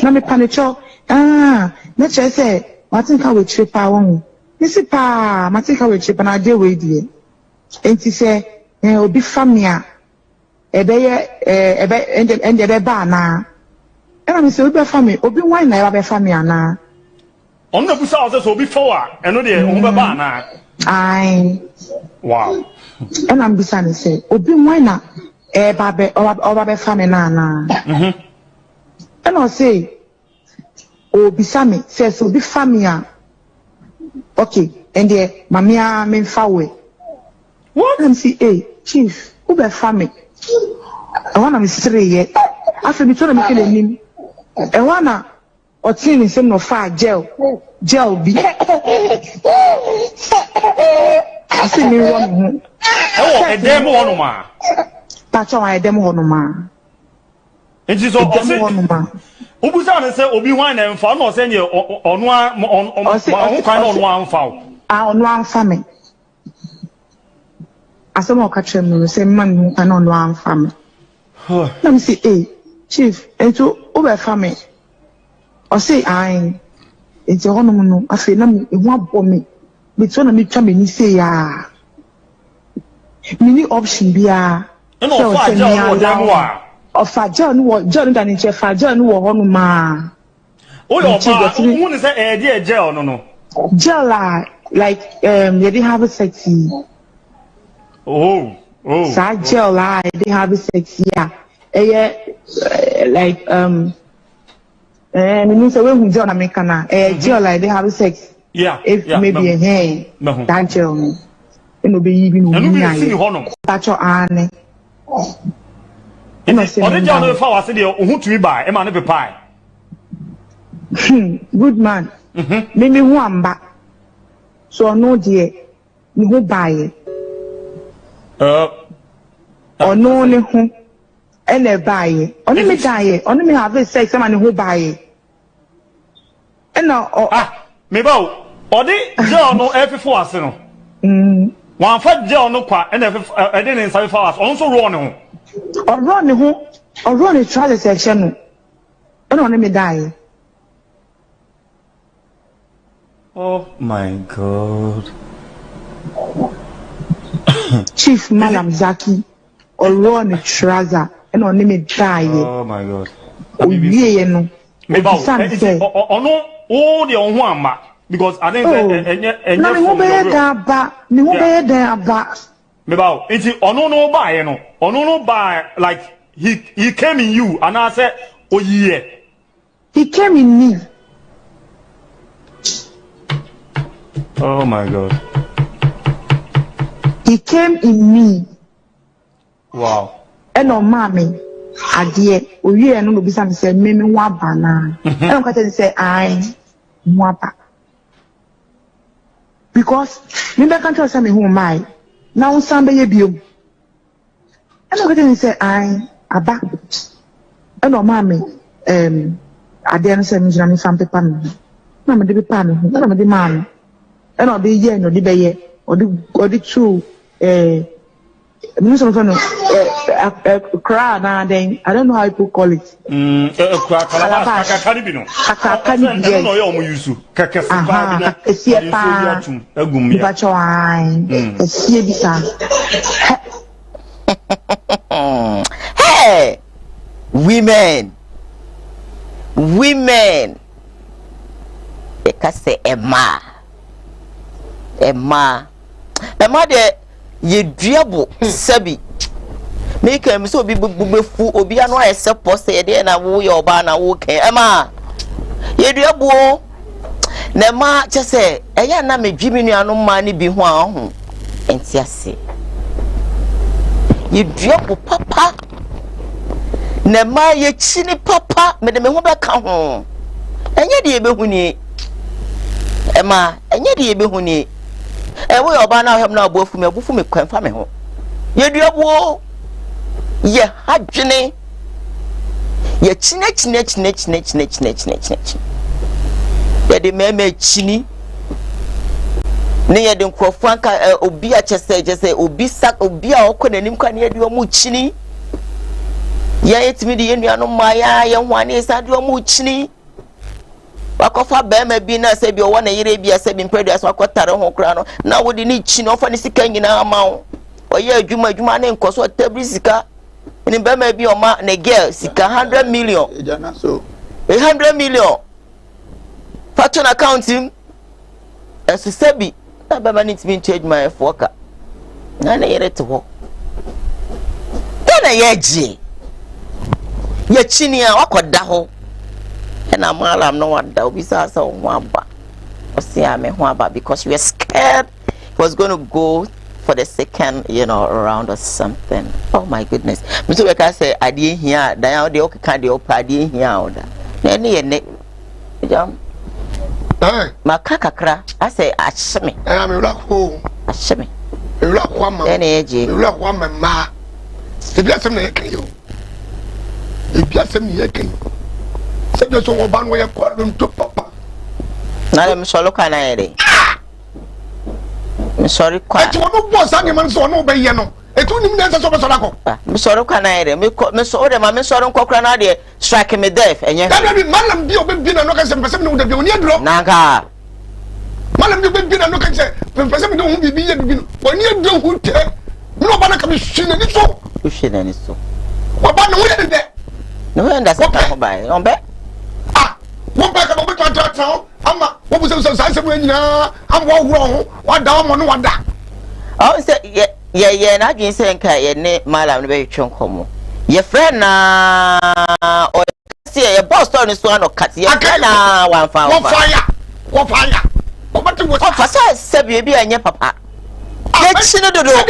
Na me panicho na che say ma think ka we chire pa won. Mi si pa ma think ka we chire pa na de we die. Enti say obi famia ebe ba na ena mi se obi family obi wan na ebe family ana on na busa o se obi fowa eno de o be ba na ai wow ena mi bisa ni se obi wan na oba be family na ana ena o se obi sami se obi family okay and the mamia me fawe what am see chief who be family I want to stray yet. After me, told me kill him. I wanna or tin him no far gel be. I see me one. Oh, a demo on ma. That's why I demo on ma. It is all on ma. Ubuzan say Obi Wan and found or send you on one kind on one foul. On one family. As a more catcher, say man who can on one family. Let me see, chief, and to over family. Or say, it's your own. I feel no one for me. Between me, Chammy, say, ya. Many option be a. So, of Fajon, what John than in Chef Fajon, who are on ma. Oh, your one is a dear gel, no. Gel, like, they didn't have a sexy. Oh. Side gel lie, they have a sex, yeah. Like and means a way who John Americana, gel like they have sex. Yeah. If maybe a hand that gel it'll be even that's your Anne. Original for us who to buy, a man of a pie. Good man. Maybe one back. So no dear, you will buy it. Or no, and they buy it. Only me die, only me have sex, someone who buy it. And now, maybe, or they no every 4 hours. One fat jail no qua, and I didn't say for us, also run. Or run a transaction. I don't me die. Oh my God. Chief Malam Zaki or Ron Traza and on me die. Oh my God. Oh yeah, no. Maybe oh no, oh the one because I think no me be there ba Meba, it's no buy, you know. No buy like he came in you and I said, oh yeah. He came in me. Oh my God. He came in me. Wow. And on mommy, I dear, oh yeah, no be some say me wabana. I don't got to say I wapa. Because me back and tell me who am I. Now somebody be you. I don't got to say I aba. And on mommy, I didn't say me jam some paper. Mama de paper me, mama de man. And I'll be here no de be or the true cry now then I don't know how people call it. Hey, women, they can say Emma de ye duabo sabi make am so be fu obi anu ayese post ye de na wo ye oba na wo kan ema ye duabo na ma che se eya na medwimi nuanu ma ne bi ho a ho enti ase ye duabo papa na ma ye chini papa me de me ho be ka ho enye de ye be hu ni ema enye de ye be hu ni we oba na hwem na abufu me kwanfa me ho ye duabuo ye hadwene ye chine ye de meme chini ne ye de nkrofo anka obi a chese obi sak obi a okonanim kwa ne ye de omu chini ye etimi de ye nuano maya ye hwane sa de omu chini wakofa bema bi na se bi o wona yire bi ase bi mpadu aso akotare ho kra no na wodi ni chi no fa ni sika nyina ama wo oye adwuma ne nkoso tabri sika ni bema bi o ma ne girl sika 100 million ejana so 100 million faction account him as sebi na bema ni timi change my foka na na yire to ho na ye ji ye chini a wakoda ho and I'm no one that will be so one bar. Because we were scared he was going to go for the second, round or something. Oh my goodness. Mr. Weka say I didn't hear that the okay can't I didn't hear that. Makakakra, I say ashme. I'm a rock home. Ashme. A rock woman. Any rock woman ma. If that's me, you. If that's me, say just one ban way call them to papa. Now I'm sorry, can I? I'm sorry, quite one was animals or no bay, no. It wouldn't mean that's over. I'm sorry, can I? Miss Order, my Miss Order Cochrane, striking me deaf, and yet, Madam, you've been a look at some person with the Union Naga. Madam, you've been a look at the person don't be when you don't tell. Nobody can be seen any so. You should any so. What about the way there? No one does not buy on back. What back about what town? What was the size of when I'm wrong? What down on one that? Oh, say, yeah, and I didn't say, Kay, Madame, very chunk home. Your friend now, or see a boss on this one or cut your one fire. What fire? What for said baby and your papa? Yet chin the door,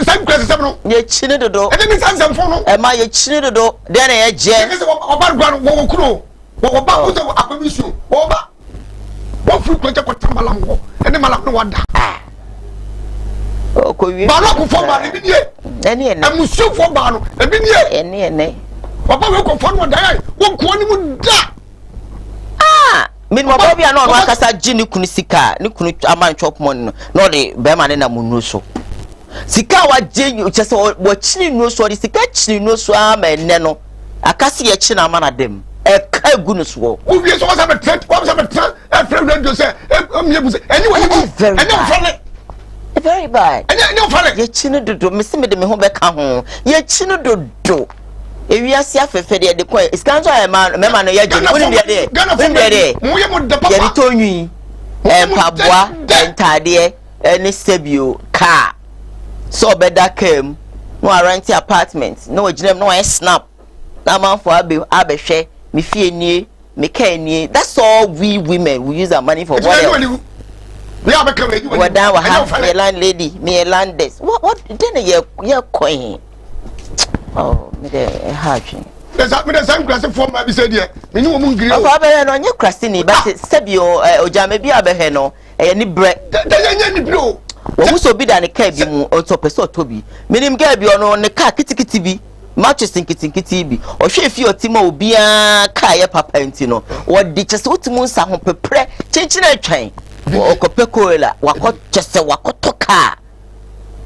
some question, yet chin the door, and then it's some phone. Am I a chin the door? Then I jet about one crew. What about the issue? What frequent Malam and the Malam wonder? Oh, could you not for any and Monsieur for Bano and been here any what about one day? What would die? Ah, meanwhile, Bobby and all like I Jimmy Kunisika, Nikunu Aman Chop Mon, no the Beman and Amunuso. Sikawa Jin, just watching no so the Sikach no swam and Neno. I can see a china man at them. e gu no so o wie so was am threat what am threat e friend radio say me bu say anyway very bad any fale ye chi no dodo me se me de me ho be ka ho ye chi no dodo ewiase afefe de ko iskanzo e ma no ye je woni de mo ye mo de papa ye to nwi paboa entade any sebio car so beda came no rent apartment no ginem no snap na man for abehwe me fie nie me ka nie that's all we women we use our money for whatever we are becoming what down we have me landlady me landless what then ye coin oh me de hajin there's some class form I be said here me no mo ngiri o fa be no nye krasi ni but sebio ojame bi abehwe no ni bre ni bro wo so bi da ne ka bi mu o to pese otobi minim ga bi ono ne ka kitikiti bi matches kitikiti bi o hwe fi otima obi a ka ye papa enti no wo di chese otimu nsa ho pepre chinchina atwan wo kopekoela wako chese wakoto ka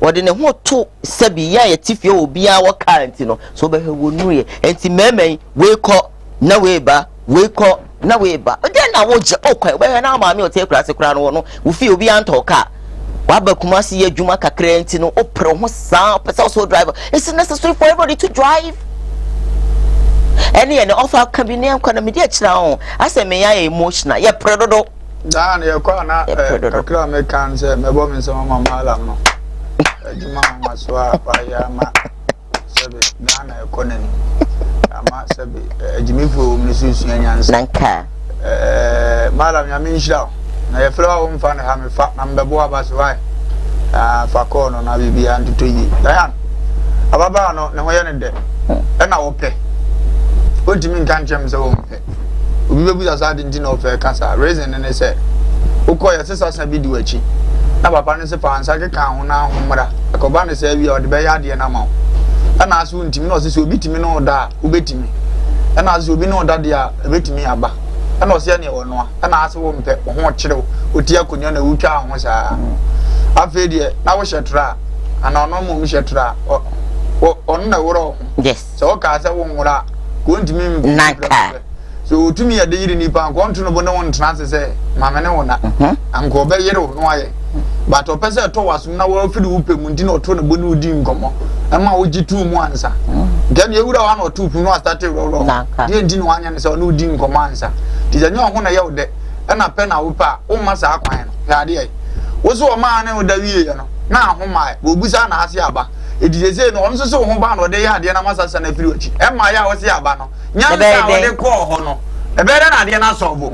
wo de ne ho to sabi ya ye tifie obi a wo ka enti no so be hwe wonu ye enti memen we ko na we ba we ko na we ba den na wo je okwa we hwe na ma me o te kura se kura no no wo fi obi anto ka waba kumasi ye juma kakra enti no opre ho sa person so driver it's necessary for everybody to drive any offer can be name kana media chira on ase me ya emotional ye predodo dan ye kwa na kakra me kan se me bo me se mama mala no juma mama so apa ya ma sebe dan e konani ama sebe jimifo me susu anyansa nanka mala nya me nshira na ye flewa wo mfa na ha me fa na mbebo abase wai fa ko no na bibia ntuto yi dan ababa no ne ho ye ne de e na wo pe o ntimi nkan chem se wo mpe obi bebu za sa de nti na ofe kasa reason ne se uko ya sesa sa bi di wachi na papa ne se fa ansa ke kan ho na ho mra akoba ne se wi o de be ya de na ma na aso ntimi na o se obi timi na oda ubetimi na aso obi na oda de a ebetimi aba na o se ne wo no na aso wo mpe ho kire oti akonya na wutwa ho sa afi de na wo shetra ana ono mo shetra on na woro yes so ka se wo nwura ko ntimi nanka so tumi ya de yiri ni pa ko ntu no bo na won trans se ma me ne wona anko be yiri no aye but o pese to wasu na wo fidi wo pemu ndi na to na bo ni odi nkomo ama wo jitu mu ansa gan ye wura wa na to pu no start ro ye ndi no anya ne se no odi nkomo ansa ti ja nya ho na ye wo de na pe na wo pa wo ma sa akwan no ya de ye wo so o ma na wo da wie ye no na ho ma wo busa na ase aba edijeze no onso so ho ba no de ya de na masasa na firi ochi e ma ya wo se aba no nyansa wo de ko ho no e be na de na so bo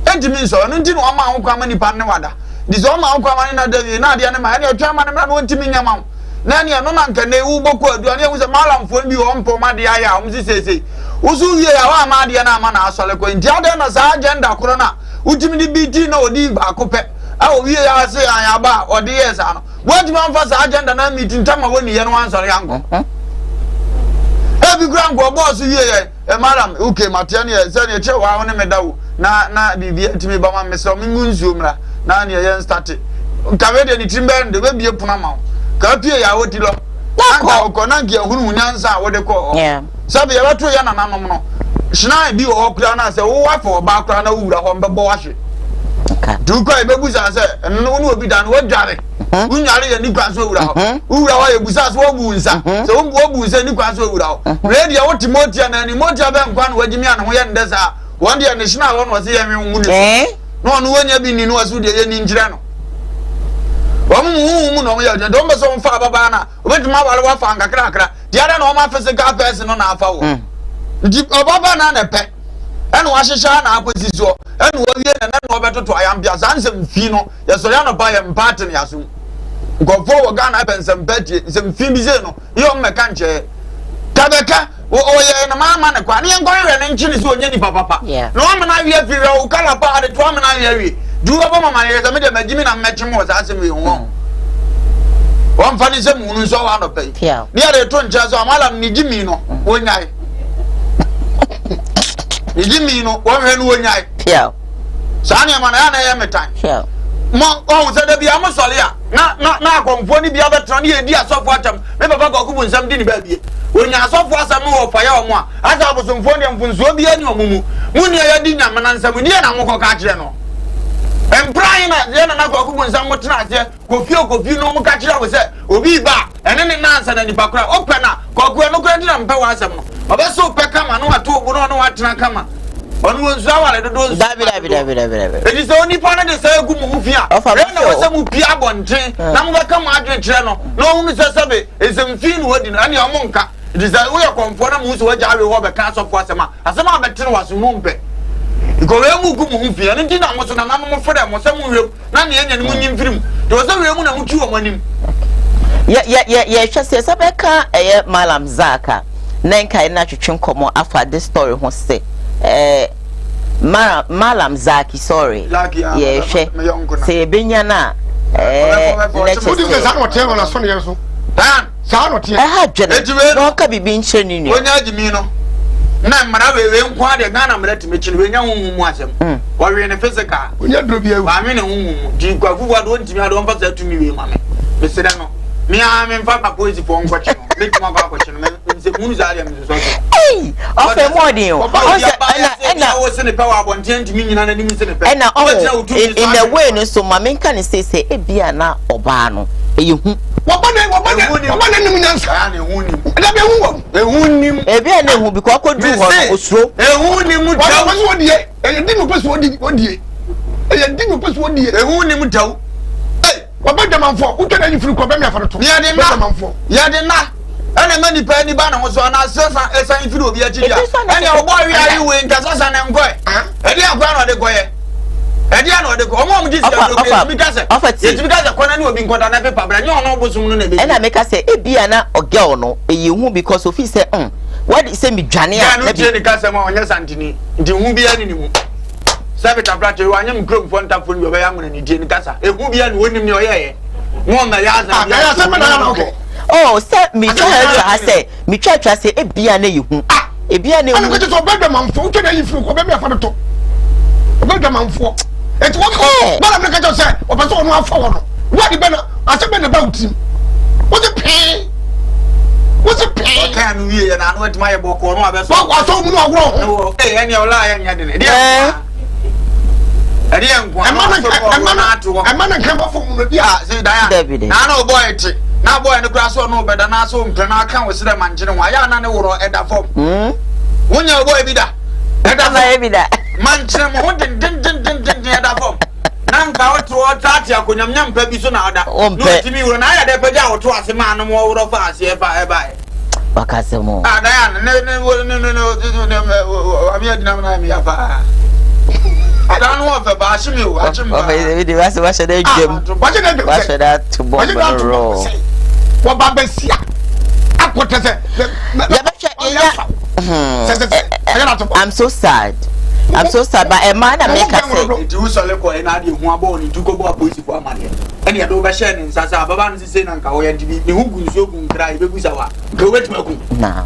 entimi so no nti no ma ho kwa mani pa ne wada di so ma ho kwa mani na de na de na ma ne otwa ma ne na no ntimi nyama na ne no na nka ne wu boko aduane wu se malamfo bi ho mpo ma de aya o msi sese usu wie ya wa ma de na ma na asole ko nti ade na sa agenda koro na utimi di biti na odi ba ko pe a o wie ya se aya ba odi yesa no what do man for agenda na meeting time when you no answer yango every grand go boss ye madam okay matiani e say ne che wa woni medawo na bibia timi ba ma meso mingunzu mra na ne ye start nkawe de ni timbe de be bie puna ma ka pie ya woti lo na ko na ngia hunu nyansa wo de ko sabe ya watu ya na nanom no shina bi o kura na say wo wa for ba kura na wura ho mbebo wa hwe du ko e bebusa say no no obi dan wo dware unyare ye ni kwaso wura ho wura ho ye busa so obu nsa so obu nsa ni kwaso wura ho ready ya woti motia na ni motia be nkwa no wagimi an ho ye ndesa won de national won wo se ye nwu ni no no wonya bi ni no waso de ye ni njira no wo mu no ye de mbe so mfa baba na obetuma wale wa fa nkakra kra dia da no ma physical person no na afa wo ndi baba na na pe enu ahihya na akwesi so enu wie na na obetoto ayambia sanse mfi no ye so ya no ba ye mpate ne yaso ngofo wo Ghana pensem pati se mfi bi ze no yo mmeka nche kabeka o ye na mama ne kwa ne ngore ne nchini so onye ni papa no ma na wie fi ro kala pa de to ma na wie wi du baba mama ne ze me de magimi na mmechi mo za se me ho won fa ni se mu nu so wa no pe ni ya de to nche so amala ni gimi no wonyai Ijimi no wo hwe no wonyai sani ama na ya na ye metan mo o se de bia mo sole a na akonfo ni bia betra ni edi asofo atam me baba go kubu nsam di ni ba bie wonya asofo asam wo fa ya omo a asa abosomfo ni mfunso bia ni omumu Muni ya di nyama na nsam ni na mo ka kire no. Emprai na ye na kwaku bu nsam motena ase kofi no mo ka kire wo se obi ba ene ne na ansa na nipa kura ope na kwaku no kura di na mpa wa asam no. Obeso pe kama no ato ogu no watena kama. Onu wonzu awale dodo nzu. Dabi. Edi so oni pa na de say egu mu fi a. Na wo se mu pia bonten na mo ka mo adwe kire no. No hu se sebe ezemfi no wodi no ani o mo nka. Edi say wo ye konfo na mu so waja awe wo be ka so fo asema. Asema abetere waso mu mpe. Iko we mu gu mu fi ani na mo so na mo fere mo se mu wiem na ne enya ne mu nyimfirim. De wo se we mu na mu tuwo manim. Yeah, chese sebe ka Malam Zaka. Nenka na twetwe nkomo afa this story ho se Malam Zaki sorry yeah say benya na let's say sa no te na so ne yeso sa no te no ka bibi nche ni ni onya agimi no na mara we nkwa de Ghana mara timechi we nya honhum mu asem wo we ne physical onya dro bia ba me ne honhum di kwafu wa do ntimi ado mfa sa tumi we ma me se da no me a me mfa pa poezi fo nkwache no me tuma kwa kwache no me se munu za ali am so eh ofe modin o na wo se ne pa wa bonten ntimi nyina na nimi se ne pa na in the way no so ma me nka ne say e bia na oba no eyehu wabane nim nyansa ya ne hu nim da be hu ehu nim e bia na hu because ko du ho osuro ehu nim taw waso wodie e di no peso wodie e di no peso wodie ehu nim taw wabada manfo utana yifiri ko be me afa to ya de manfo ya de na ene ma ni pa ni ba na ho so na sesa esa yifiri obi achi dia ene obo wi ayi we nkasa sa na ngoy e di agwa na de goye e di na o de ko omo ji si do mi kase ye ti mi kase ko na ni obi nkoda na paper bra nyo no bosum no na be ena me kase e bia na ogel no eyehu because of he say what say me dwane a na bi ni kase ma onye santini ndi hu bia ni mu sabe tabrache wa nyam krom fo ntafo ni obeya ngona ni die ni kasa ehu bia ni wonim ni oyeye mo na ya za bia ya sabe na okay oh say me twa say e bia na yehu e bia na ehu ana ko to bebe manfo utana yifiri ko be me afa to bebe manfo et wo bala me ka to say o person onu afa wo no wo di be na asabe na ba utim wo se pe ka nu wiye na anu etima ye boko no abeso wa so mu no agro eni ola ya nya de ne eri enkwa emana kan ba fo mu bia se dan na na boy ti na boy ne kura so no beda na so mpre na kan we sire manjene wa ya na ne woro eda fom wonya boy bi da eda na bi da manjene mo ho den eda fom na nka woto tati akonyamnyam pa bi so na oda no timi woro na ya de pa ja woto ase ma no mo woro fa ase e ba wakasemo dan ne ami adina na mi ya fa adan wo fe ba shimi o achim ba we dey was dey game was that to bomb roll wo ba besia akote se I'm so sad but a man make us say it was all ko na de hu abo ni tuko bo police for amane ene do ba share ni sasa baba ni say na nka wo ya dibi ni hu gunso gun kra ibe gusa wa go wetima ku na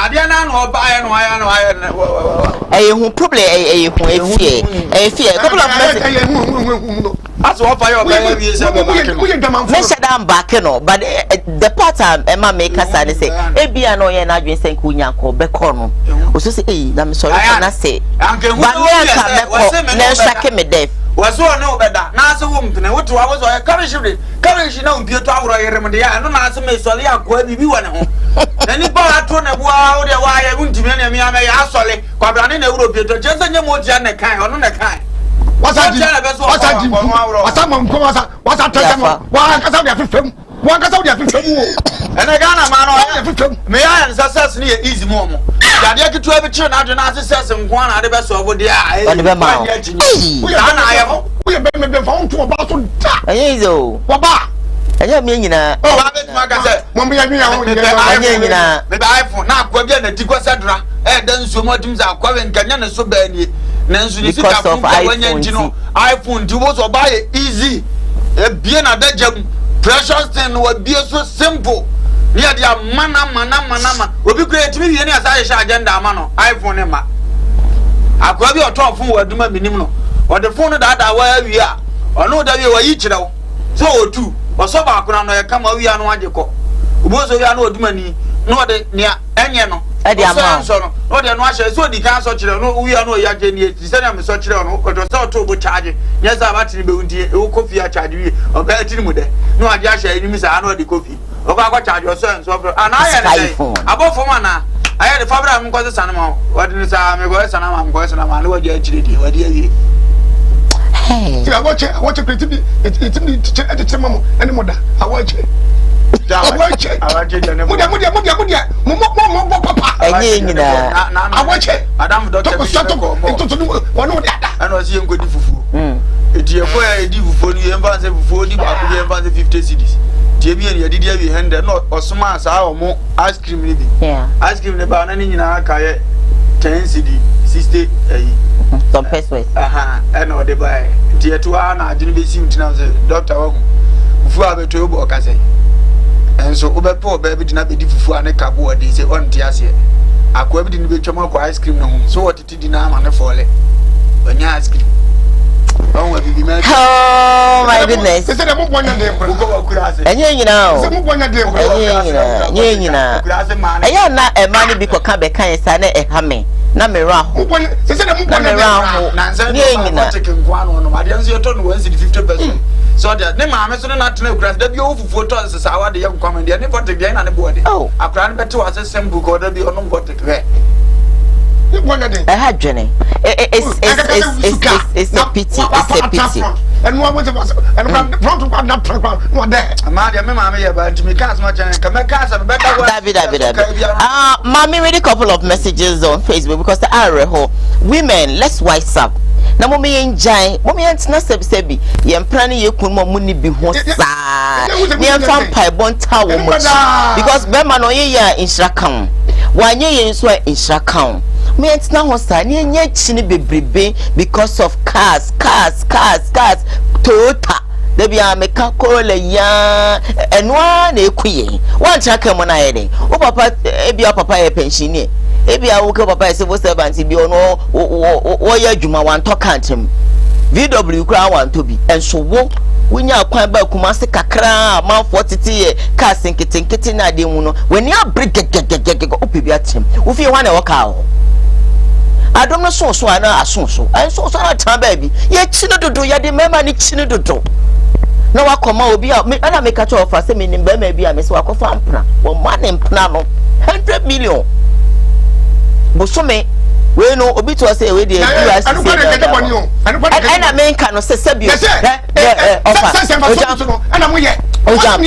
dia na no ba ya no hu problem efie couple of messages as what fire ba ya wi say me say that back no but the part Emma make us say e bia no ye na adwen say nku nyanko be ko no o so say na me sorry na say ba me aka me ko na shake me def waso no beda na se wo mpene woto wa waso courage na umpie to awro yerem de ya no na se me sole akwa bibi wa ne ho na ni ba ato na bua wo de wa ya untimi na mi ama ya asole kwabra ne na euro pieto je se nyemo dia ne kan ono ne kan wasa mamko wasa tesa wa kasa dia fefem ene Ghana ma no me ya success ni easy mo ya kitu e bi chire na adwe na success nko na de be so bo dia e be ma na ya mo we be fa onto oba so da ezo baba enye me nyina o ba be tuma ka se mo me ya nwa ho enye nyina me ba iPhone na akwa bia na diko sedra e da nsuo mo dim za akwa we nkanya na so ba ni na nsu ni sika fu wanya njino iPhone di wo so ba ye easy e bia na da jam precious thing wa bia so simple ni dia mana obi create mi ni asa ye agenda ama no iPhone ne ma akwa bi oto fun wa duma minim no o de phone da wa wi a ono da wi wa yi kire wo so otu o so ba akuna no ye kama wi anu agye ko obo so wi anu oduma ni no de nia enye no e dey am so no dey no ahye so di kan so kire no wi no ya je ni ti se na me so kire no ko to so to bo charge yes abatini be unti e coffee a charge wi o ba atini mu de no ade ahye ni mi sa no di coffee o kwa charge o so ana aye abofo mana aye the fabra am ko se sanama what ni sa me go sanama am go sanama no wadi akire di wadi awie ti I watch pretty be it mama any mother I watch it papa enye nyina I watch it madam doctor one no that and was yen go di fufu edi e for edi fufu ni yen ban se fufu di ba ko yen ban se 50 cedis die bi e di bi 100 no osuma sa o mo ice cream ni bi ice cream ne ba na ni nyina ka ye 10 cedi 60 some pesos and no de buy die to na adwene be si ntina se doctor wa fufu abeto obo okase enso obepo be bi dina be di fufu ane kabo odi se on ti ase akwa bi dina be twama kwa ice cream no ho so what ti dina ama ne fole banya ice cream oh my goodness se de mo bonya de ko wa kura ase enye nyina o se mo bonya de ko enye nyina eya na e ma ne bi ko ka be kan sa na e ha me na me ra ho se de mo bonya de na nse nyina chicken kwa no ma de nse to no 150% so that ne ma me so na tena kura da bi o fufu to se sa wa de yam kwame de ne pote bi na ne bo de akura ne bete wa se sembu ko da bi ono pote re I had Jenny. It's a pity. And what was and front not there. Mammy, but me can't much and come back and better. Mommy read a couple of messages on Facebook because the arrow women, let's wise up. Na mommy enjoy mommy ants na sebi yem planning you kun mo muni bi ho sa me am pai bon ta wo mo because be ma no ye ya insra kan wanye ye nso insra kan me ants na ho sa ne nya chini bebrebe because of cars Toyota de bia me ka Corolla ya enwa na ekuye wan tra kan mo na ye de o papa e bia papa ye pensioner ebi awuke papa civil servant bi ono wo ya adwuma wan to kantem VW kura wan to bi enso wo wonya kwan ba kuma se kakra manfo tete ye ka senketenkete na de mu no wani abregegegege opebi atem wo fi wan na wo ka ho adom no so ana asonso enso so na tan ba bi ye chine dodo ye de mema ni chine dodo na wakoma obi ana make a chofa se me nimba ma bi a me se wakofa mpna wo ma ne mpna no 100 million Bosome we no obi to say we dey US ana men kan no se sebio ana mo ye oja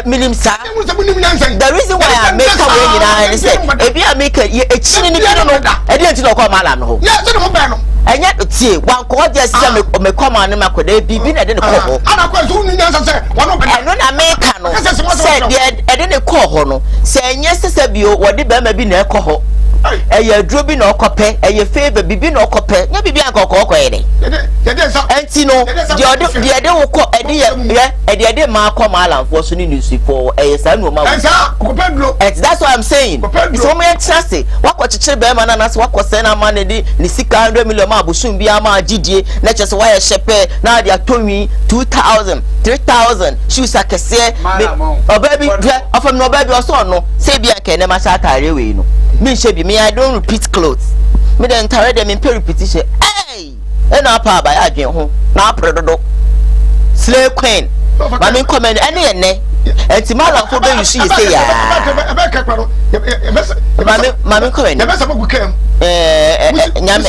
minim sa the reason why I make a way nyina is say ebi I make e chini ni bi no e dey ntino kwa mala no ho yeah se no be no enya tie wan ko je se me koma ne makoda bibi na de ne ko ho ana kwa so ni nyansa se wono be no na make no se de de ne ko ho no se enye se sebio wo de ba ma bi na e ko ho eye duro bi na okope eye favor bibi na okope nya bibi anka okoko yede enti no de wo ko de ma ko ma alanfo so ni nusifo eye sa no ma that's what I'm saying so me trust wako chichire be ma na so wako se na ma ne ni sika 100 million ma busum bi ama gidie na chese wa ye shepe na de atomi 2000 3000 shoes akese obabi ofam no obabi oso no se bi anka ne ma sha tare we no me shebi me I don't repeat clothes me den tare dem in repetition hey e na pa ba ya dwen ho na apredodo slay queen ma me comment ene ene enti mala fo be you see say ya ma me comment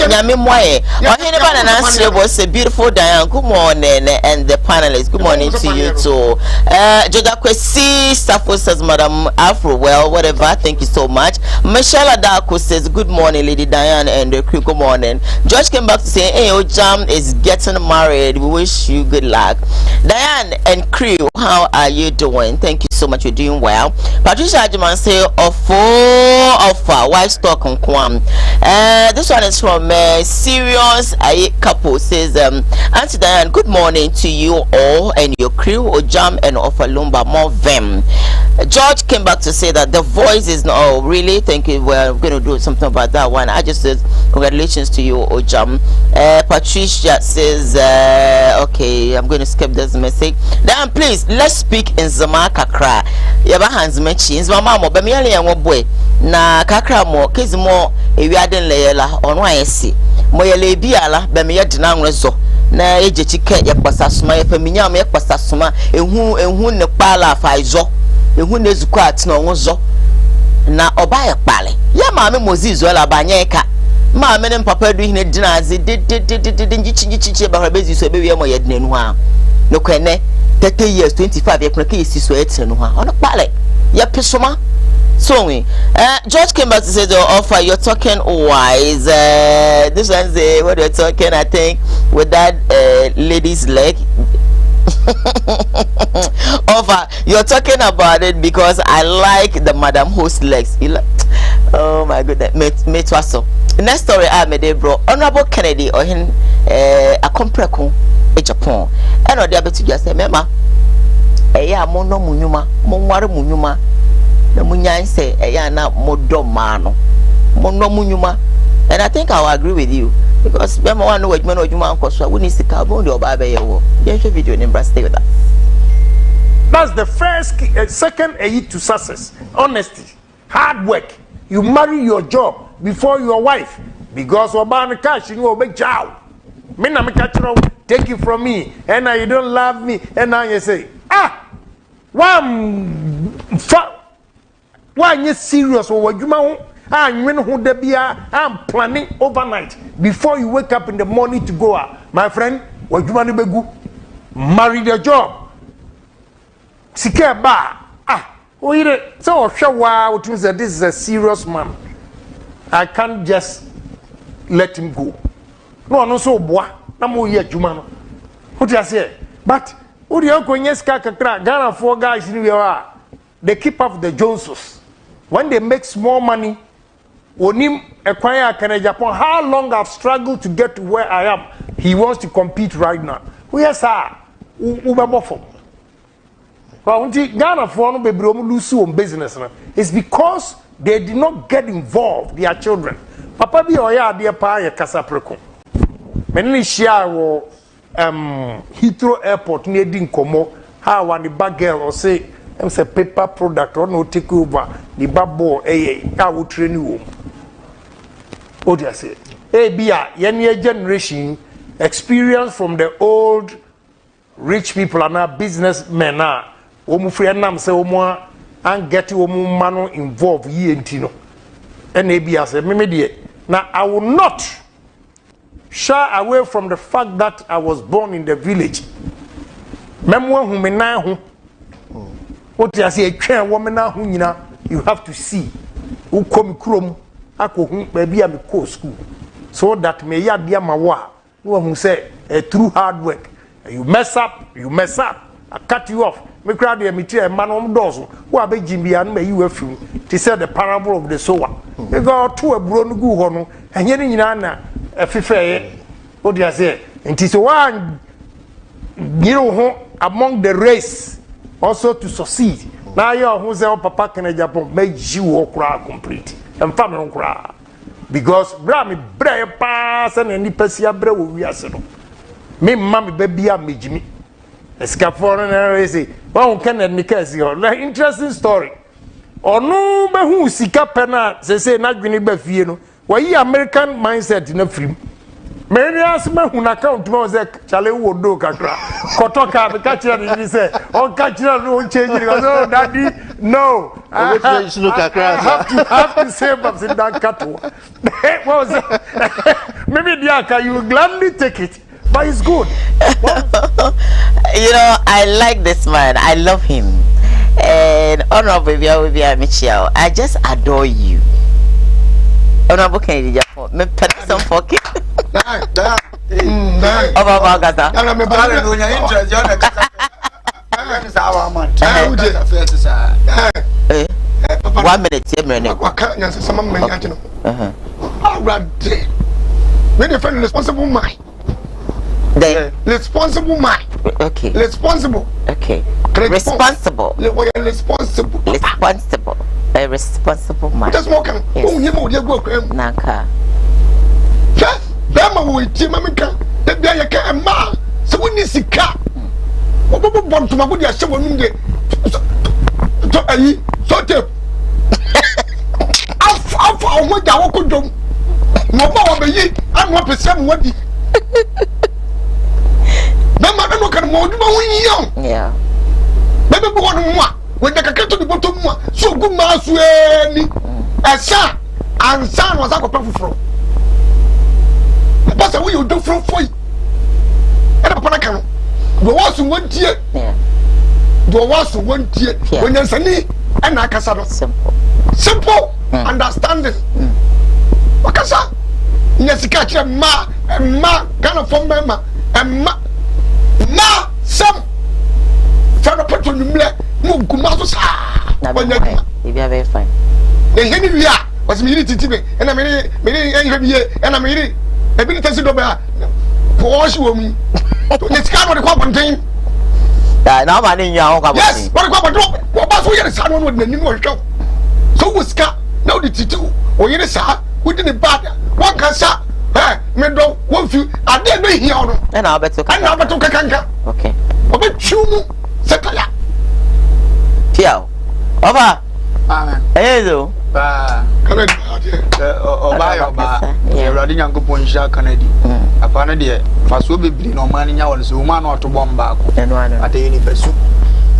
nyame moye ohene ba na answer was a beautiful Diane. Good morning and the panelists, good morning to you too. Joda Kwesi Safo says Madam Afro, well whatever, thank you so much. Michelle Adako says good morning Lady Diane and the crew, good morning. George came back to say hey Ojam is getting married, we wish you good luck. Diane and crew, how are you doing? Thank you so much, you're doing well. Patricia Ajiman say offer wife stock on Kwam. This one is from Serious Couple says Auntie Diane, good morning to you all and your crew, Ojam and Ofalumba, more them. George came back to say that the voice is not, oh really, thank you, we're going to do something about that one. I just said congratulations to you, Ojam. Patricia says okay, I'm going to skip this message. Then please let's speak in Zama Kakra. Yaba hands mentions my mama but me only boy na kakra mo kezimo ewiaden leyela ono ayesi moyele biala be me yedina nwezo na ejechike yekpasasoma yefaminya me yekpasasoma ehu ne kpala faizo ehu ne zuko atina onzo na oba yekpale ya maame mozizo la banyeka maame ne papa du hine dinaze de ngichi ba bezi so be mo yedina nu ha no kwene 30 years 25 yekuna ke yesi so etina nu ha ono kpale ya pesoma. So George came back to say the offer. You're talking wise. This one's what you're talking. I think with that lady's leg. Offer. You're talking about it because I like the Madam Host legs. Oh my goodness. Me twaso. Next story I made bro. Honorable Kennedy or him a compreko in Japan. And or the other just say, Mema. Eya mono munyuma, monware munyuma. Na munyanse eya na modomano mono munyuma. And I think I will agree with you because when one know adwuma no adwuma ankoso we need sika bo de oba be ye wo ye hwe video ni stay with us. That's the first second to success. Honesty, hard work. You marry your job before your wife because oba no cash you obe jaw me na me catch take it from me and now you don't love me and now you say why you serious or what you want? I'm planning overnight before you wake up in the morning to go out. My friend, what you want to be marry the job. Secure bar. So wow, this is a serious man. I can't just let him go. No, so boy. No more yet, Jumano. What do you say? But who do you go? Yes, Ghana 4 guys in here. They keep up the Joneses. When they make small money, Onim acquire Canada Japan. How long I've struggled to get to where I am. He wants to compete right now. Yes, sir. Ubabofo. But Ghana for no baby lose on business. It's because they did not get involved. Their children. Papa bi oya dear pa ya kasa preko. Many share wo Heathrow Airport near Dinkomo. How one the bad girl or say. I'm say paper product or no take over the babo I will train you. What do you say? Bia your generation experience from the old rich people and now businessmen now. Omu friend nam say omu and get omu manu involved ye intino. And Bia say me now I will not shy away from the fact that I was born in the village. Memwa hu me na hu. What you say, a woman now, you have to see who come chrome, I could maybe I'm a school. So that may ya be my wa, who say a true hard work. You mess up, I cut you off. Me crowd the material man on doors, who are begging me and may you a few to say the parable of the sower. You go to a brown goo hono, and yet in Anna, a fife. What do you say? And tis one, you know, among the race. Also to succeed. Now you who say papa can Japan make you walk complete and family cry. Because Brammy Bray pass and any Persia Bray will be as me, mammy, baby, and me, Jimmy. A scaffolding and say, one can and Nicasio. Interesting story. Or no, but who seek up and say, not Guinea Befiano. Why you American mindset in a film? Many ask me who account was a Charlie would do Katra. Kotoka, the catcher, and say, oh, catcher, no change. No, daddy, no. I have to save up in that cattle. Maybe Diaka, you will gladly take it, but it's good. You know, I like this man. I love him. And Honorable Vivian Michelle, I just adore you. Honorable Kennedy, me person for kids. One minute, responsible mind. Responsible mind. Okay. Responsible. Okay. Responsible. Responsible. Responsible. A responsible man. Just walk. Oh, you go. Naka. Just Bama will team America. The guy can ma. So we need sika. What want to my good show on the so tape. omo ja wo kodom mo ba wo be yi an wo pese mo wadi mama no kan mo duma wo yi yeah bebe bo no mo a we de kaketo di bottom mo so gu ma so ni esa ansa no za ko pefufuro pasa wo you do from foi e na papa kan do was wontie do was wontie onyansani e na akasa do simple understanding wakasa nyasika kire ma kana from ma sam fana pato numle mo guma so sa wanya guma e bia very fine e heni wi a was mi titi me na me en biye na me e bi tesi do ba ko shi wo mi to nyasika no de kwa bonten na ma ni nya ho kwa bonten yes what kwa bonten ko ba so yere sa no de nanim wo hwɛ so wuska na o de titi o yere sa wo de ne bad one can sa me do one few ade no hia no na abeto kanka okay obe chumu setaya tiao oba amen ezo ba kanadi oba e radi nyankopon hia kanadi apa na de faso bebiri no man nya won so ma na oto bomba ko ade ni fasu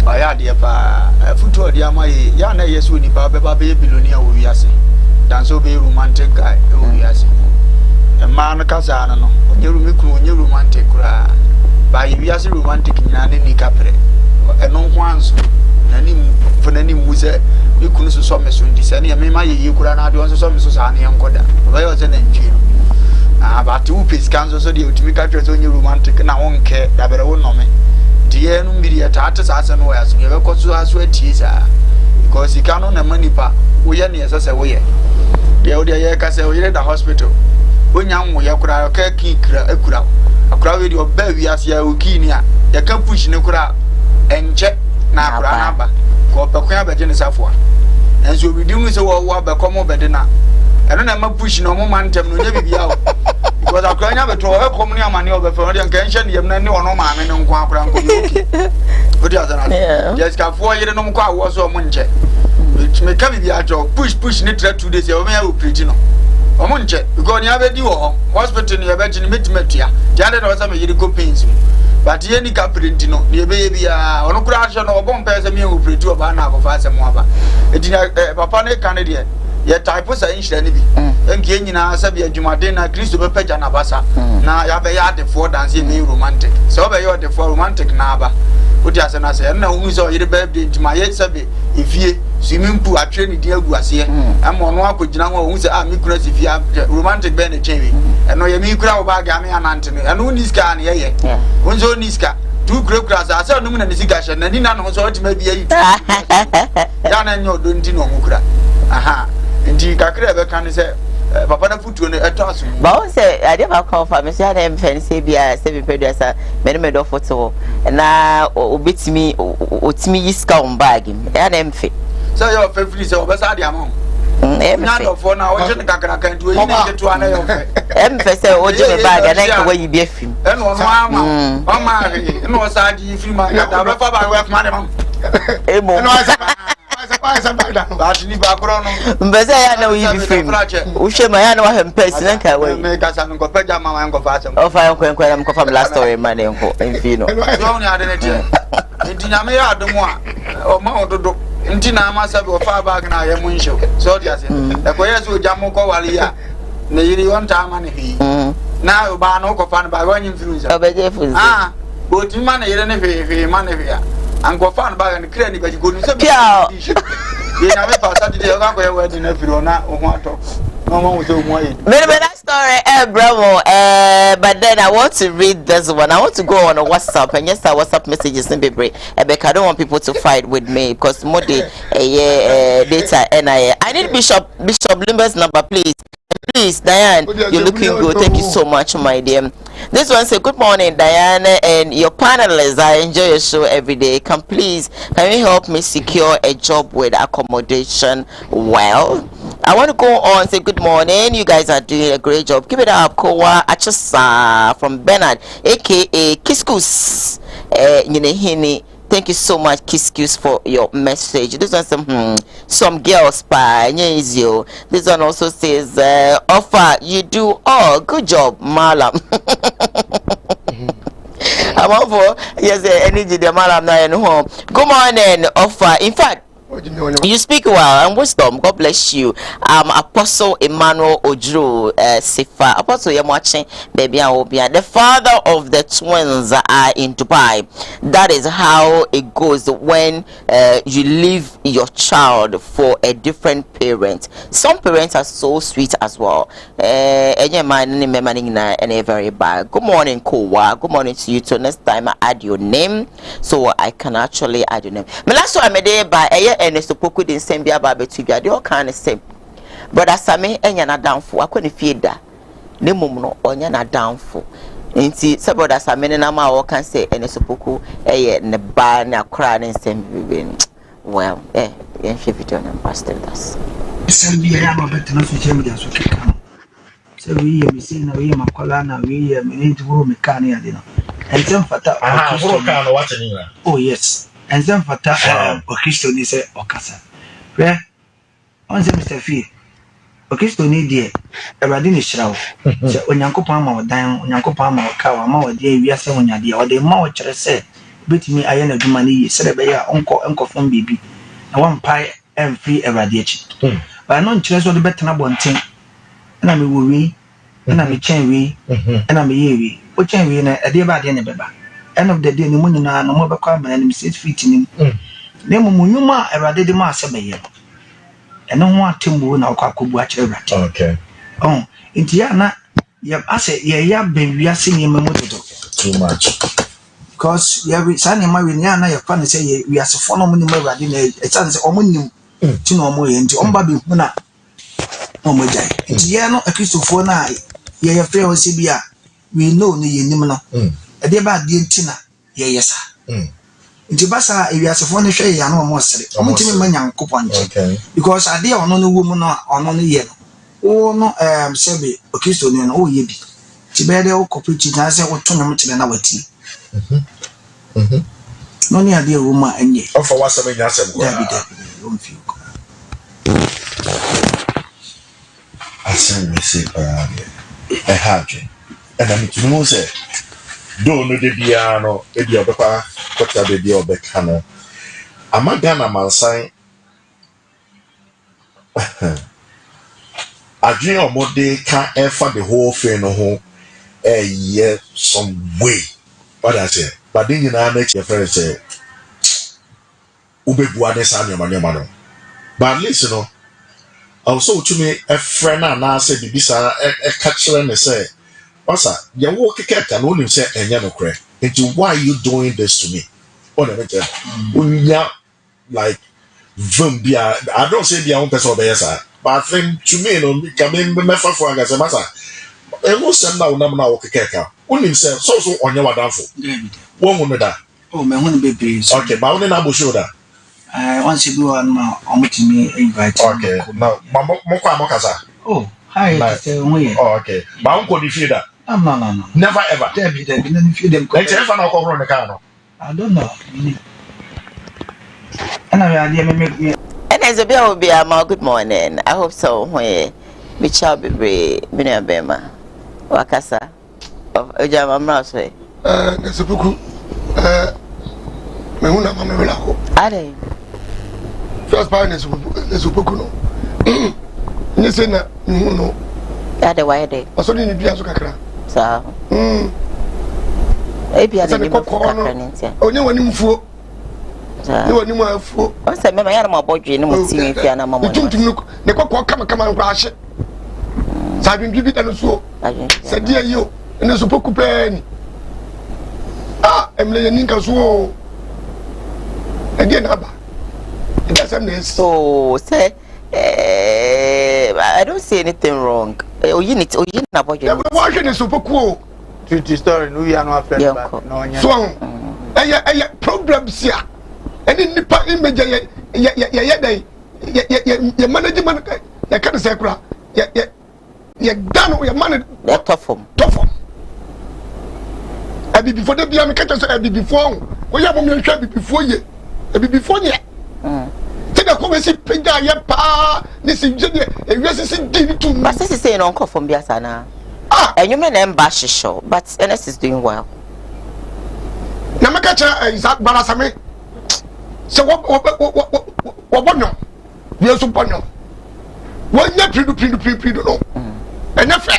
aya de pa futu ode amaye ya na yesu ni pa be bilonia wo wiase dan so be romantic guy wo wiase man kasa no onyeru mikru onyeru romantic kura ba wiase romantic nyina ne ni kapre eno kwanso nani funani muze mikunu so meso ndi sane ya mema ye kura na ade onso so meso sa ne enkoda ba yo se na ntwi ba ti upis kanso so de otimi kapre so onyeru romantic na wonke da bere wo nome die no mbiri ya taate sa ase no ya so ye be koso aso atie sa because ikano na manipa wo ye ne yesa se wo ye de wo de ye ka se wo ye da hospital onya nwo ya kura ka kikra akura akura we di oba wiase ya okini a ya ka push ne kura enche na akura na ba ko pekwan abeje ne safo a enso obi dimu se wo abekomo bede na eno na ma push no mo mantem no nya bibia o because akura nya beto o kom ne amane o befa no de nka enche ne yem na ne ono ma ame ne nko akura nko yoki odi azana yes ka fo yire no mko awo so mo nche me ka bibia jo push ne 2 days ya o me ya operate no omo nche because ni abedi wo hospital ni abeji ni metimetua tiade na wasa me yiri go pains but ye ni ka print no ni ebe ye bia ono kura ahye no obon pese me operate oba na akofa asem aba edina papa ne kan de ye type sa inhira ni bi enke nyina sabi adwumaden na Kristo be pagya na basa na ya be ya de for dance me romantic so be ye de for romantic na aba odi ase na se na hu so yiri birthday ntima ye sabi efie swimming pool atwe ni dia gu ase ama ono akogina ho hu se me kura se fie romantic be na chenwi eno ye me kura oba ga me anante no eno ni ska na ye wonzo ni ska tu kura sa ase no mu na ni sika hye na ni na no so otima bia yi ya na nyo do ndi no mu kura aha ndi kakra be kan se papa na futuo no eto aso ba won se ade ba call for me se ade mfen se bia se be pedu asa me do photo na obetimi otimi yiska on bag me ade mfe so your favorite se obesa ade amon na do for na o je kakra kan tu yi ne to ana yo fe mfe se o je me bag na ka wayi bi afim eno no ama o ma ri eno sa di afim ma da be fa ba we ma de mam emo ba ni ba kro no mbese ya na oyi bi film wo hwe ma ya na wa hempesi na ka we me ka sa nko peja mama nko fa asem o fa nko na mko fa last story ma ne nko enfi no yo ni ade ne tie nti na me ya adomu a o ma ododo nti na ama sabi o fa bag na ye mu nhyew so dia se e ko yeso jamo ko wale ya na yiri won ta ama ne hi na o ba no ko fa na ba wanyi mfiru obeje fuzi o ti ma na yire ne fe ma ne fe ya anko fa na ba na kire ni ba ji gonu se bi ye na me pa sa di o ga ko ye wedding na firo na o ho ato no mo so mo ye that story bravo but then I want to read this one. I want to go on a WhatsApp and yes, WhatsApp messages in Bebre. I don't want people to fight with me because more data and I need Bishop Limber's number, please. Please, Diane, you're looking good. Thank you so much, my dear. This one says, good morning, Diane, and your panelists. I enjoy your show every day. Can you help me secure a job with accommodation? Well, I want to go on, say good morning. You guys are doing a great job. Keep it up, Koowaa Achasa from Bernard, aka Kiskus. Thank you so much, Kiskis, for your message. This one, some girls spy. This one also says, offer, you do all. Good job, Malam. I'm all for, yes, energy, the Malam na home. Good morning, offer. In fact, you speak well and wisdom. God bless you. Apostle Emmanuel Ojru Sifa. Apostle, you're watching, baby. The father of the twins are in Dubai. That is how it goes when you leave your child for a different parent. Some parents are so sweet as well. And very bad. Good morning, Koowaa. Good morning to you too. Next time I add your name so I can actually add your name. My last one I made by and so poku din sembia ba betu bia de o kan same brother Sami enya na downfall akoni fieda ne mum no onya na downfall nti se brother Sami ne na ma o kan say ene so poku eye ne ba na kra ne sembi well yen hwe video na pastor das sembia ya ma betu na so chemu dia so keka se wi ye mi sin na wi ma kola na wi ye mi need wo me kan ya de no ensem fata wo kan no what ni na oh yes and then for that Christian is okasa where on the Mr. Fee Christian need there everybody ni shraw se onyankopon ma odan onyankopon ma okawa ma ode wi ase onyade ode ma o kire se betimi aye na duma ni yi se be ya onko fon bibi na one pie and free everybody echi but no kire so de betena bonten na me wo wi na me chen wi na me ye wi o chen wi na ade ba de ne beba end of the day ni munyu na no mo be kwa man ni 6 feet ni ne mo munyuma erade de ma asebeye eno ho atembu na okwa kobu a kire erade okay inti ya na ya ase ya ben wiase ni mamudodo too much because ya we sane ma we ni na ya fa ne say ya wiase fo no mo ni ma erade na e san say omo nim ti no mo ye nti omba be hu na omo jai inti ya no akristofo na ya frɛ o se bia we know ni ye nim no ade ba de ntina ye yesa nti basa ewiasefo ne hwe ya no mo sere o mutimi manya nkopon nche because ade ono no wo mu no ono no ye no o no sebe o Kristo ne no o ye bi ti be de o kopiti na se o tunu mutime na wati no ni ade wo ma anye o for wasa menya asem ko da bi o mfi ko asem me se haje and I to know say do no de bia no e bia obepa kwata de bia obeka no amagana mansan adwin omode ka for the whole thing no ho some way what I say but then you know make your friend say ubebu ade sa nyoma no but listen no also to me a friend na say bibisa e catch me say Osa, you walk a cat and only say and yano crack. Into why are you doing this to me? On a matter, like Vumbia, I don't say the own person of the but I think to me, no, come in the method for a massa. And most of them now walk a cat. Only himself, so on your downfall. One woman that. Oh, my one baby. Okay, but only I will show that. Once you do on me invite. Okay, now, Mokaza. Oh, hi, oh, okay. But Uncle, you feel that. No. Never ever. Debbie, didn't feel them. Let's have an alcohol on the car. I don't know. And I make me. And as a bill will be a good morning. I hope so. Where we shall be brave. Minia Bema. Wakasa. Of Ojama Mrasway. There's a book. Mehuna Mamela. Ade. First part is a book. You say, no. Ade, why day? I saw you in the Piazza. So, maybe I didn't go. Oh, no one in full. No one in my full. Once I remember, I am a boy, you know, seeing if you are a moment. Don't look, the cock come and crash it. So I've been giving it so. Said, dear you, and there's a book pen. Ah, I'm laying in so. Again, Abba. It doesn't so say. I don't see anything wrong. Oh, you need about your watching is super cool. To story, no, you are not friends. So, problems here. And in the part image, your management, you can't say, you're done with your money. They're tough. Ebi before the be am catch so ebi before. We ya mom nhwa ebi before ye. Ebi before ye. Take a come see pega ye pa. This is je e wiase se di to. But since say no come from biasa na. And you mean bash show, but NS is doing well. Na me catch Isaac Barasame. So what bonyo. We so bonyo. One ya pindu no. And na fe.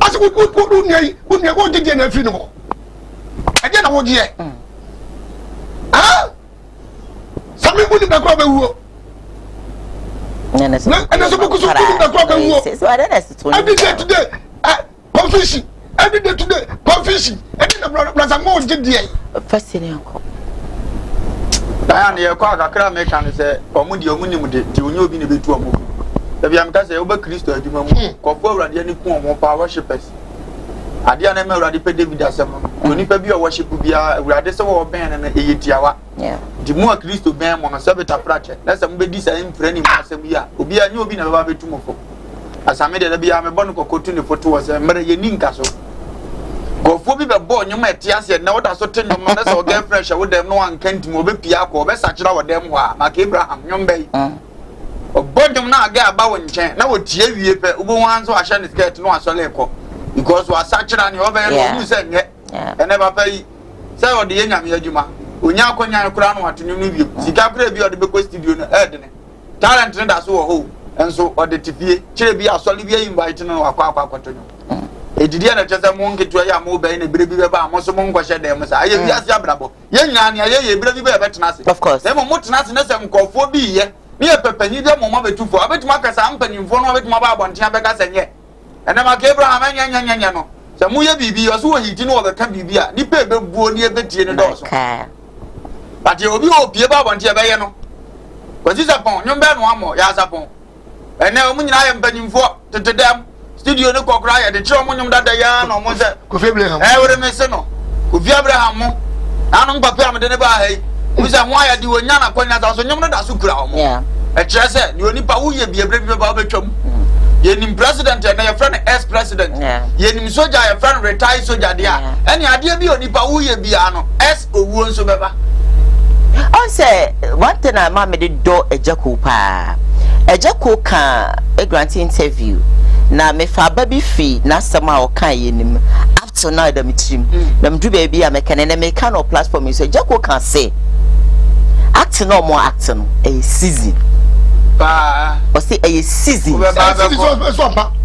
As we go to the funeral. I didn't know yet. Ah, some people in the crowd who and as a book of the crowd. Every day today, confession. Every day today, confession. And then the brother more did the first in uncle. Diana, your car, I can't make an say, or Mundi or Mundi, you will be a bit to a movie. The young Cassie over Christo, you know, Koowaa Radiani Kumawood power worshippers. Adiana me already pay David asem. Oni pa bi o worship bia awurade se wo ben na eyetiawa. Yeah. Di mu a Kristo ben mo na sabeta prache. Na se mbe di sa imprani mu asem ya. Obi anyi obi na baba betumofo. Asame de bia me bonu kokotu ne foto wo se mre ye ninka so. Gofo bi be bo nyoma etiase na woda so te nyoma na se o girlfriend sha wo dem no ankanti mo be pia ko be sachira wo dem ho a maka Abraham nyomba yi. Obodum na aga aba wo nchen na wo tie wie pe ubo wan so ahye ne skirt no asole ekọ because we sachira ni obe no say nye e never pay say o de nyame adwuma onya akonya kura no wato nyum no bi sika kura bi o de be ko studio no e de ne talent ne da so wo ho enso o de tifie kire bi asole bi invite no akwa akwato nyum edidi na chese mo nketu ya mo be na bire bi be ba mo so mo nkwohye dem sa aye bi ase abrabo ye nya ne aye bire bi be betena se of course dem mo tena se na se nkofo bi ye ni e pepanyi de mo ma betufo abetuma kasa ampanyimfo no abetuma ba abonten abeka se nye ene maka Abraham anya no se mu ye bibi o so hiti no obeka bibi a ni pe bebuo ni ebetie ne do so but obi opie ba abonten be ye no kwasi sapon nyom be no amo ya sapon ene o mu nyina ye mpanyimfo tetedem studio ne kokra ye de kire mo nyom dada ya no mo se Kofi Abraham wore me se no Kofi Abraham mo anu papa am de ne ba hai musa mo aya di wonya na kwanya so nyom no da so kura omo e kire se ni oni pa wo ye bi ebre bi ba betwam yenim president and your friend ex president yenim soldier your friend retired soldier dia any ade bi oni pa wo ye bi ano ex owu nso beba on say one thing I ma me de do ejako pa ejako ka a grant interview na me fa ba bi fi na sama o kan yenim up to now the mitrim na mdu baby a me kan na me kan no platform so ejako kan say act no more act no a season o say a season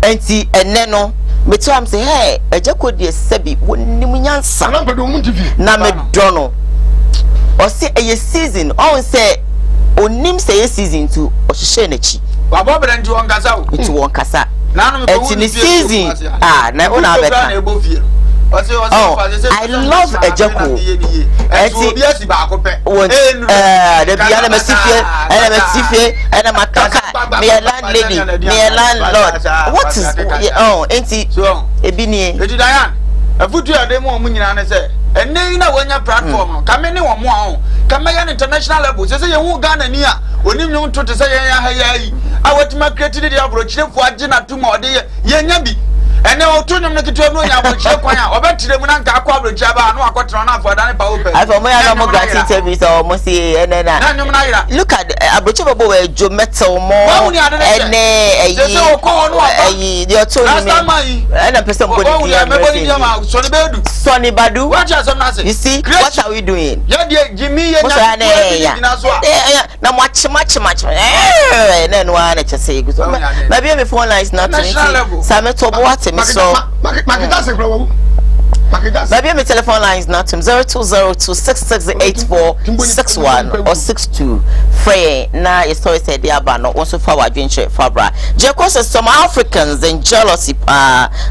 enti enne no me to am say hey ejako de sebi woni munyansa na me dono o say a season on say onim say a season to o hye na chi babo bere ndi won kasa o itu won kasa na no me enti ni season na una beka I love ejako enti obi asi ba akopɛ the piano mesifie and mataka me landlady me landlord what is enti ebi ni eti Diane afutu ade mo nyina ne se enne na wanya platform no kame ne wo mo a kame ya international level se ye hu Ghana ni a onim nyum to te se ye ya ha ya yi a watima create the abro chirefo age na tuma ode ye nya bi ene otunyum ne kitu no nya abro chire kwan a obetire mu na nka akwa abro chire ba no akotro na afọ dan pa open afọ mo ya no mo grant interview so mo see ene na nyum na ira look at abro chire bo we jo metal mo ene eyi the otu ni ene person body Sonny Badu what you some na say you see what are we doing ya de Jimmy ye na so na match na no na chese egu so na be me phone lines na to same to bo what me so maybe my telephone line is not 0202668461 or 62. Frey na your story said the abano also for our adventure fabra. Jeko says some Africans and jealousy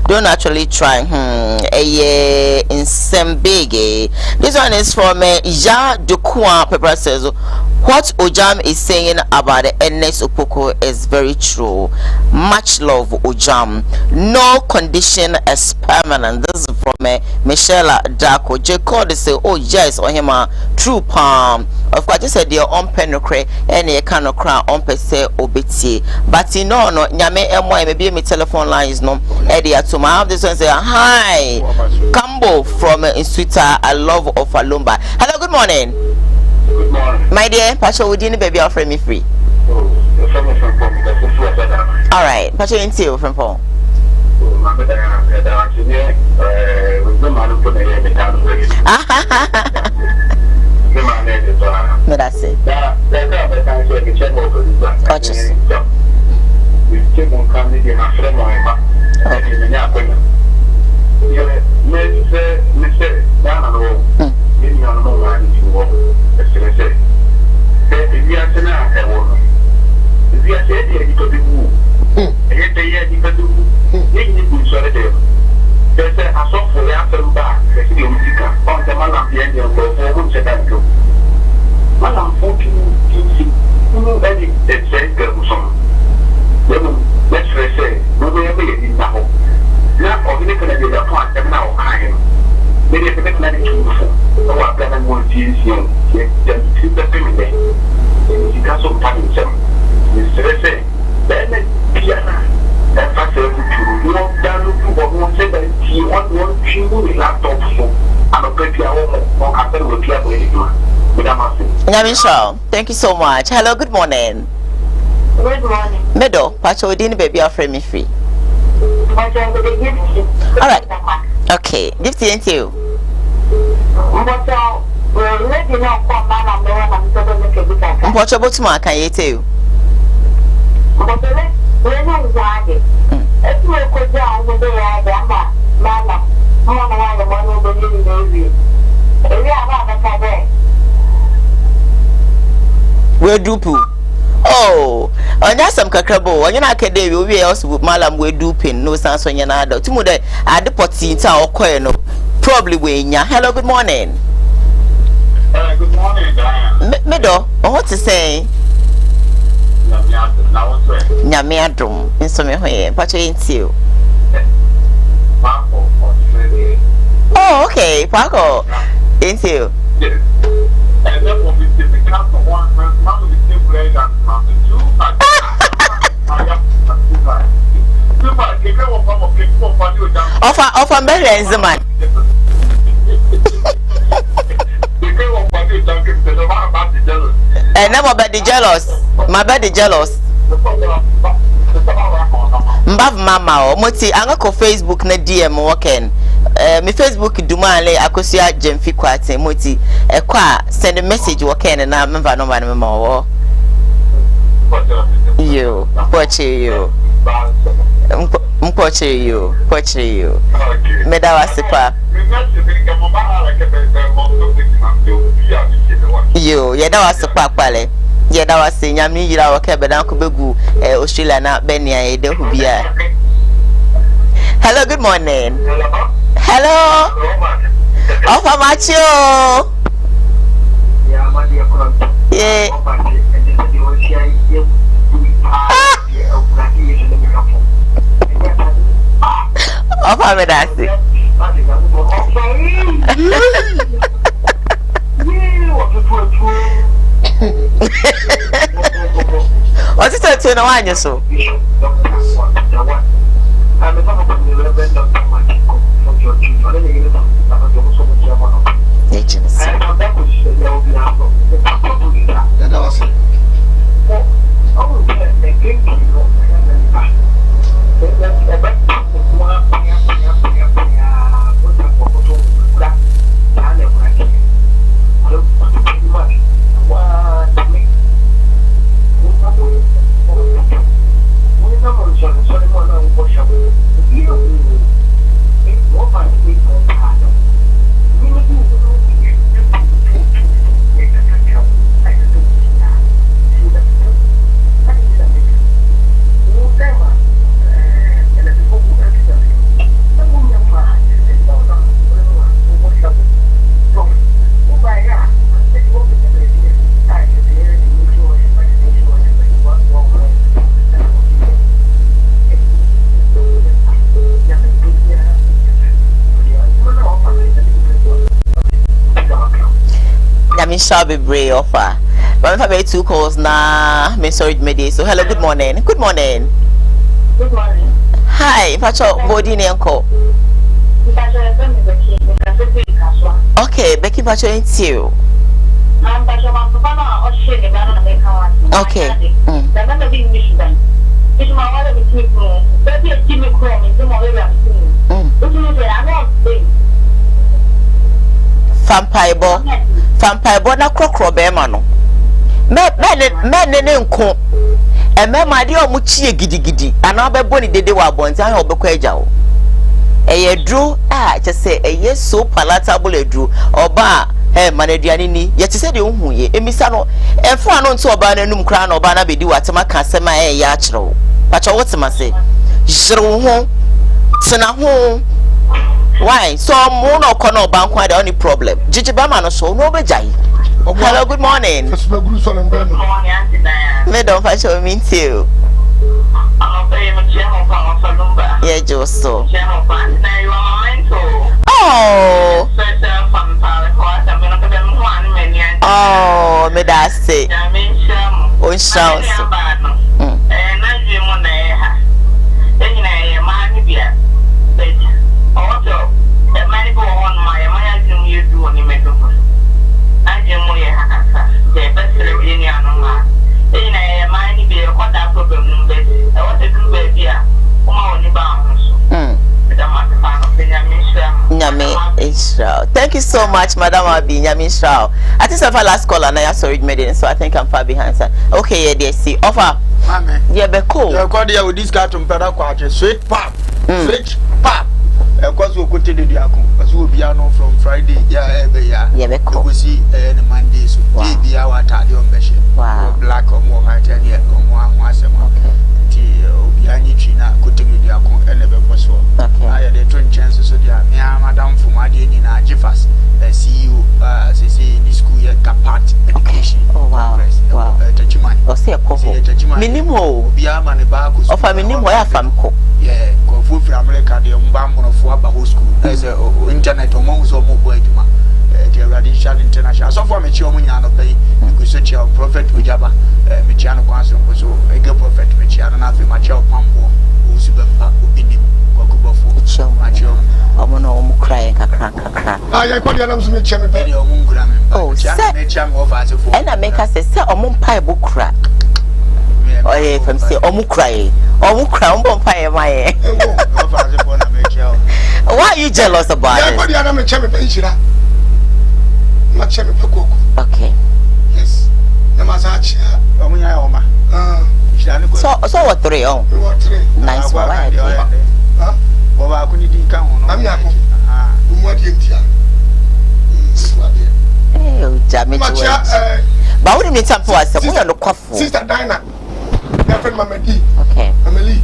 don't actually try in Sembege. This one is from Ja Dokua Pepper says What Ojam is saying about the Ernest Opoko is very true. Much love, Ojam. No condition is permanent. This is from Michelle Darko. Jacob say, oh yes, or him true palm. Of course, I just said the on penocre and you cannot cry on per se obeti. But you know, no, Nyame MY maybe my telephone line is no Eddie to my have this one say hi. Cambo from Insuita, I love of Alumba. Hello, good morning. Good morning. My dear, Pacho, would you baby offer me free? All right, Pacho, into you from Paul. That's it. Thank you so much. Hello, good morning. Good morning. Medo, Pacho, didn't baby offer me free. All right. Okay, gift to you. What's your bottom? Can you tell? We do poo. Oh, and that's some cacabo. And you're not kidding. We also malam we do pin no sense when you're not. Tomorrow at the potty or coin. Probably when ya. Hello, good morning. Good morning, Diane. Medo, what to say? Nyamiadum. In some way, but you ain't you. Oh, okay, Paco. Ain't you? And that will be difficult for one man to be simply than two. Offer Mary and Zaman. And never be jealous. My body jealous. Mbav mama o moti angako Facebook na DM working. Me Facebook dumale akosia Jemfi kwate moti ekwa send a message working na member no man mama wo. You Mpoche you. Meda wasipa. You yeda wasipa pale. Yeda wasi nyami yira wakebe na kubegu Australia na Benia ede hubia. Hello, good morning. Hello. Ofa macho. Yeah. Ofa me dasi. What's it to no one so? Nyami shall be brave offer. But if I make 2 calls now, me sorry me so hello, good morning. Good morning. Good morning. Hi, Pacho body name call. Okay, Becky Pacho ain't you. Okay. Vampire na krokro be ma no. Me ne nko. E me ma de o mu chie gidigidi. Ana obebo ni dede wa bonti an obekọ eja wo. Eye dru che se eye so palatable edru. Oba maneduane ni ye che se de ohun ye. Emisa no efo ano nti oba na num kra na oba na bedi watema ka sema ya akyerewo. Pacho wotima se. Jiro ho. Tena ho. Why? So mo no kono bank kwa the only problem. Jiji Bama no so no bejai. Hello, good morning. Me don't find show me too. Yeah, just so. Oh. Oh, me that say. Oh, sounds. Thank you so much, Madam Abi. Nyami Israel. I think it's our last call and I have sorry made so I think I'm far behind. Sir. Okay, yeah, they see. Offer. Amen. Yeah, be cool. Yeah, call there with this guy to Mpeda Kwache. Sweet pop. Sweet pop. Because we continue the account. Because we'll be on from Friday. Yeah, every year. Yeah, be cool. We see any Monday. So they be our tardy on Beshe. Wow. Black or more white and yet or more and once a month. Obiani China continue the account and never possible. Okay. I had the 20 chances so there. Me and Madam from Adini na Jeffas. See you say in the school year Kapat education. Oh wow. Wow. O say ko minimo bia ma ne ba ko o fa minimo ya fam ko. Yeah, ko fu fi America de mba monofo aba ho school. As internet o mo so mo bo aduma. The radical international. So for me chi o mo nya no pay. Ku so chi prophet Ojaba. Me chi ano kwanso ko so e ge prophet me chi ano na fi ma chi o pambo. O su be mpa obinim ko ko bofo. Ma chi o omo no omo cry kakra. Ah, ya kwa dia na mso me chi me be. E omo ngura me. Oh, me chi am over as for. And I make us say omo mpa e bo kra. Oh yeah, from say omo cry omo mpa e ma ye. Why are you jealous about it? Ya kwa dia na me chi me be nchira. Ma chi me be koko. Okay. Yes. Na masachi. Omo nya oma. So what 3 on? What 3? Nice one. Huh? Baba kuni di kan hono. Ami ako. Umwadi entia. Eh, jame to. Ba woni me tampo ase mo ya no kwafo. Sister Dinah. My friend Mamadi. Okay. Emily.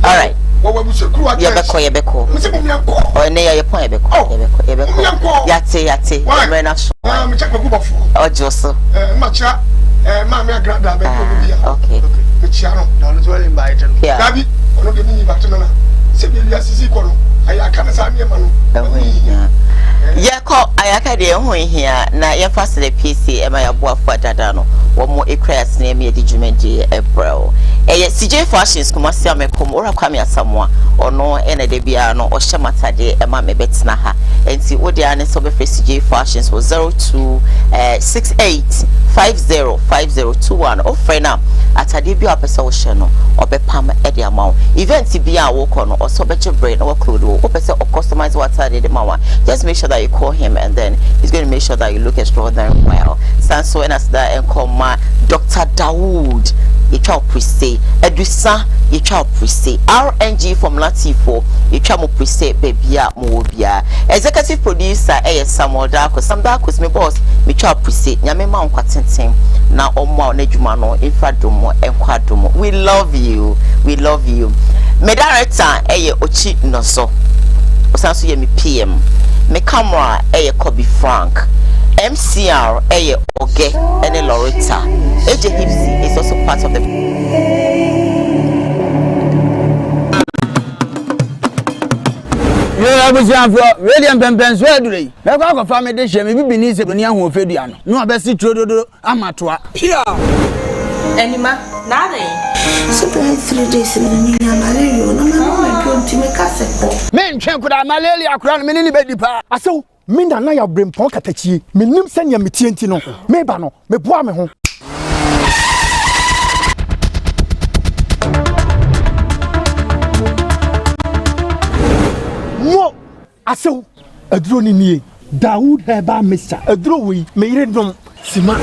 All right. What we should crew at Yebeko. Me say mo yanko. Oh, ne ya point yebeko. Yate. Me na so. Me check go bofo. Oh, Joso. Macha ma me agrada be go bia. Okay. Me chia no. Na no to invite no. Gabi, ono de ni invite no na. Se bi ya sisi ko no. Aya kana sa me ma no. Yeah, call ayaka de ho hia na ye fast the PC e ma ya boafo dada no. Wo mo ekras na me di dwumaji April. CJ Fashions kuma sia me kom ora kwame asamoa ono ene de bia no o hye matade e ma me betina ha enti wo dia ne so be CJ Fashions wo 0268505021 o frena atade bia opese wo hye no obepam e de amawo event bia wo ko no o so beche brain wo clothes wo opese o customize what atade de mawa. Just make sure that you call him and then he's going to make sure that you look extraordinary well. Sanso and as that and call my Dr. Dawood. You try prese edusa you try prese RNG Formula T4 you try mo prese bebia mo bia executive producer Samuel Dako Sam Dako me boss me try prese nyame ma nkwatenten na omo na dwuma no infradomo enkwadomo. We love you me director Ochi Noso osanso ye me PM me camera Kobe Frank MCR Oge and Loretta. AJ Hipsy is also part of the Yeah, busianfo William Pempenso adure me kwa fa me de hye me bibini se boni aho ofedua no be si trododo amatoa pia Anima nada so 3 days ni na malaria no ma pionti me kasepo me ntwe kuda malaria kura no me ni bedi pa aso minda na ya brempon katachie menim senya metienti no me ba no me boa me ho mo aso aduro ni nie Dawood heba mixture aduro wi me yire dom sima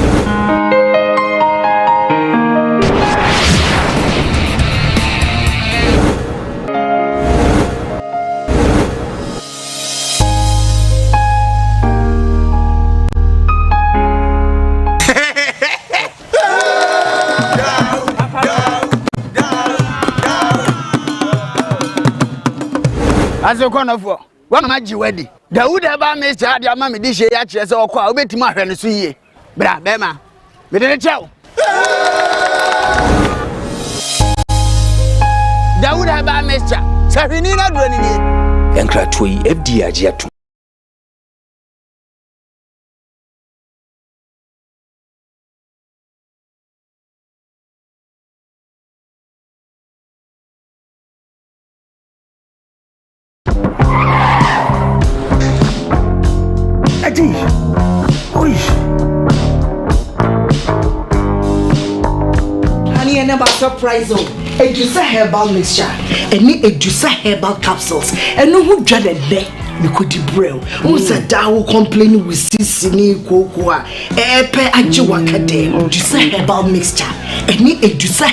Aso konofo wa mama jiwedi Dawood eba me cha dia ma me di hye ya kire se okwa obetima ahwe no so yie bra bema me de chew Dawood eba me cha sahwini na duro ni ni enkrato yi FD agiatu Honey, I never surprise you. Edusa herbal mixture. Any Edusa herbal capsules. And no who dreaded there. Me could brew. Who said that will complain with Sissini Koowaa. Epe Ajiwaka de. Edusa herbal mixture. Any Edusa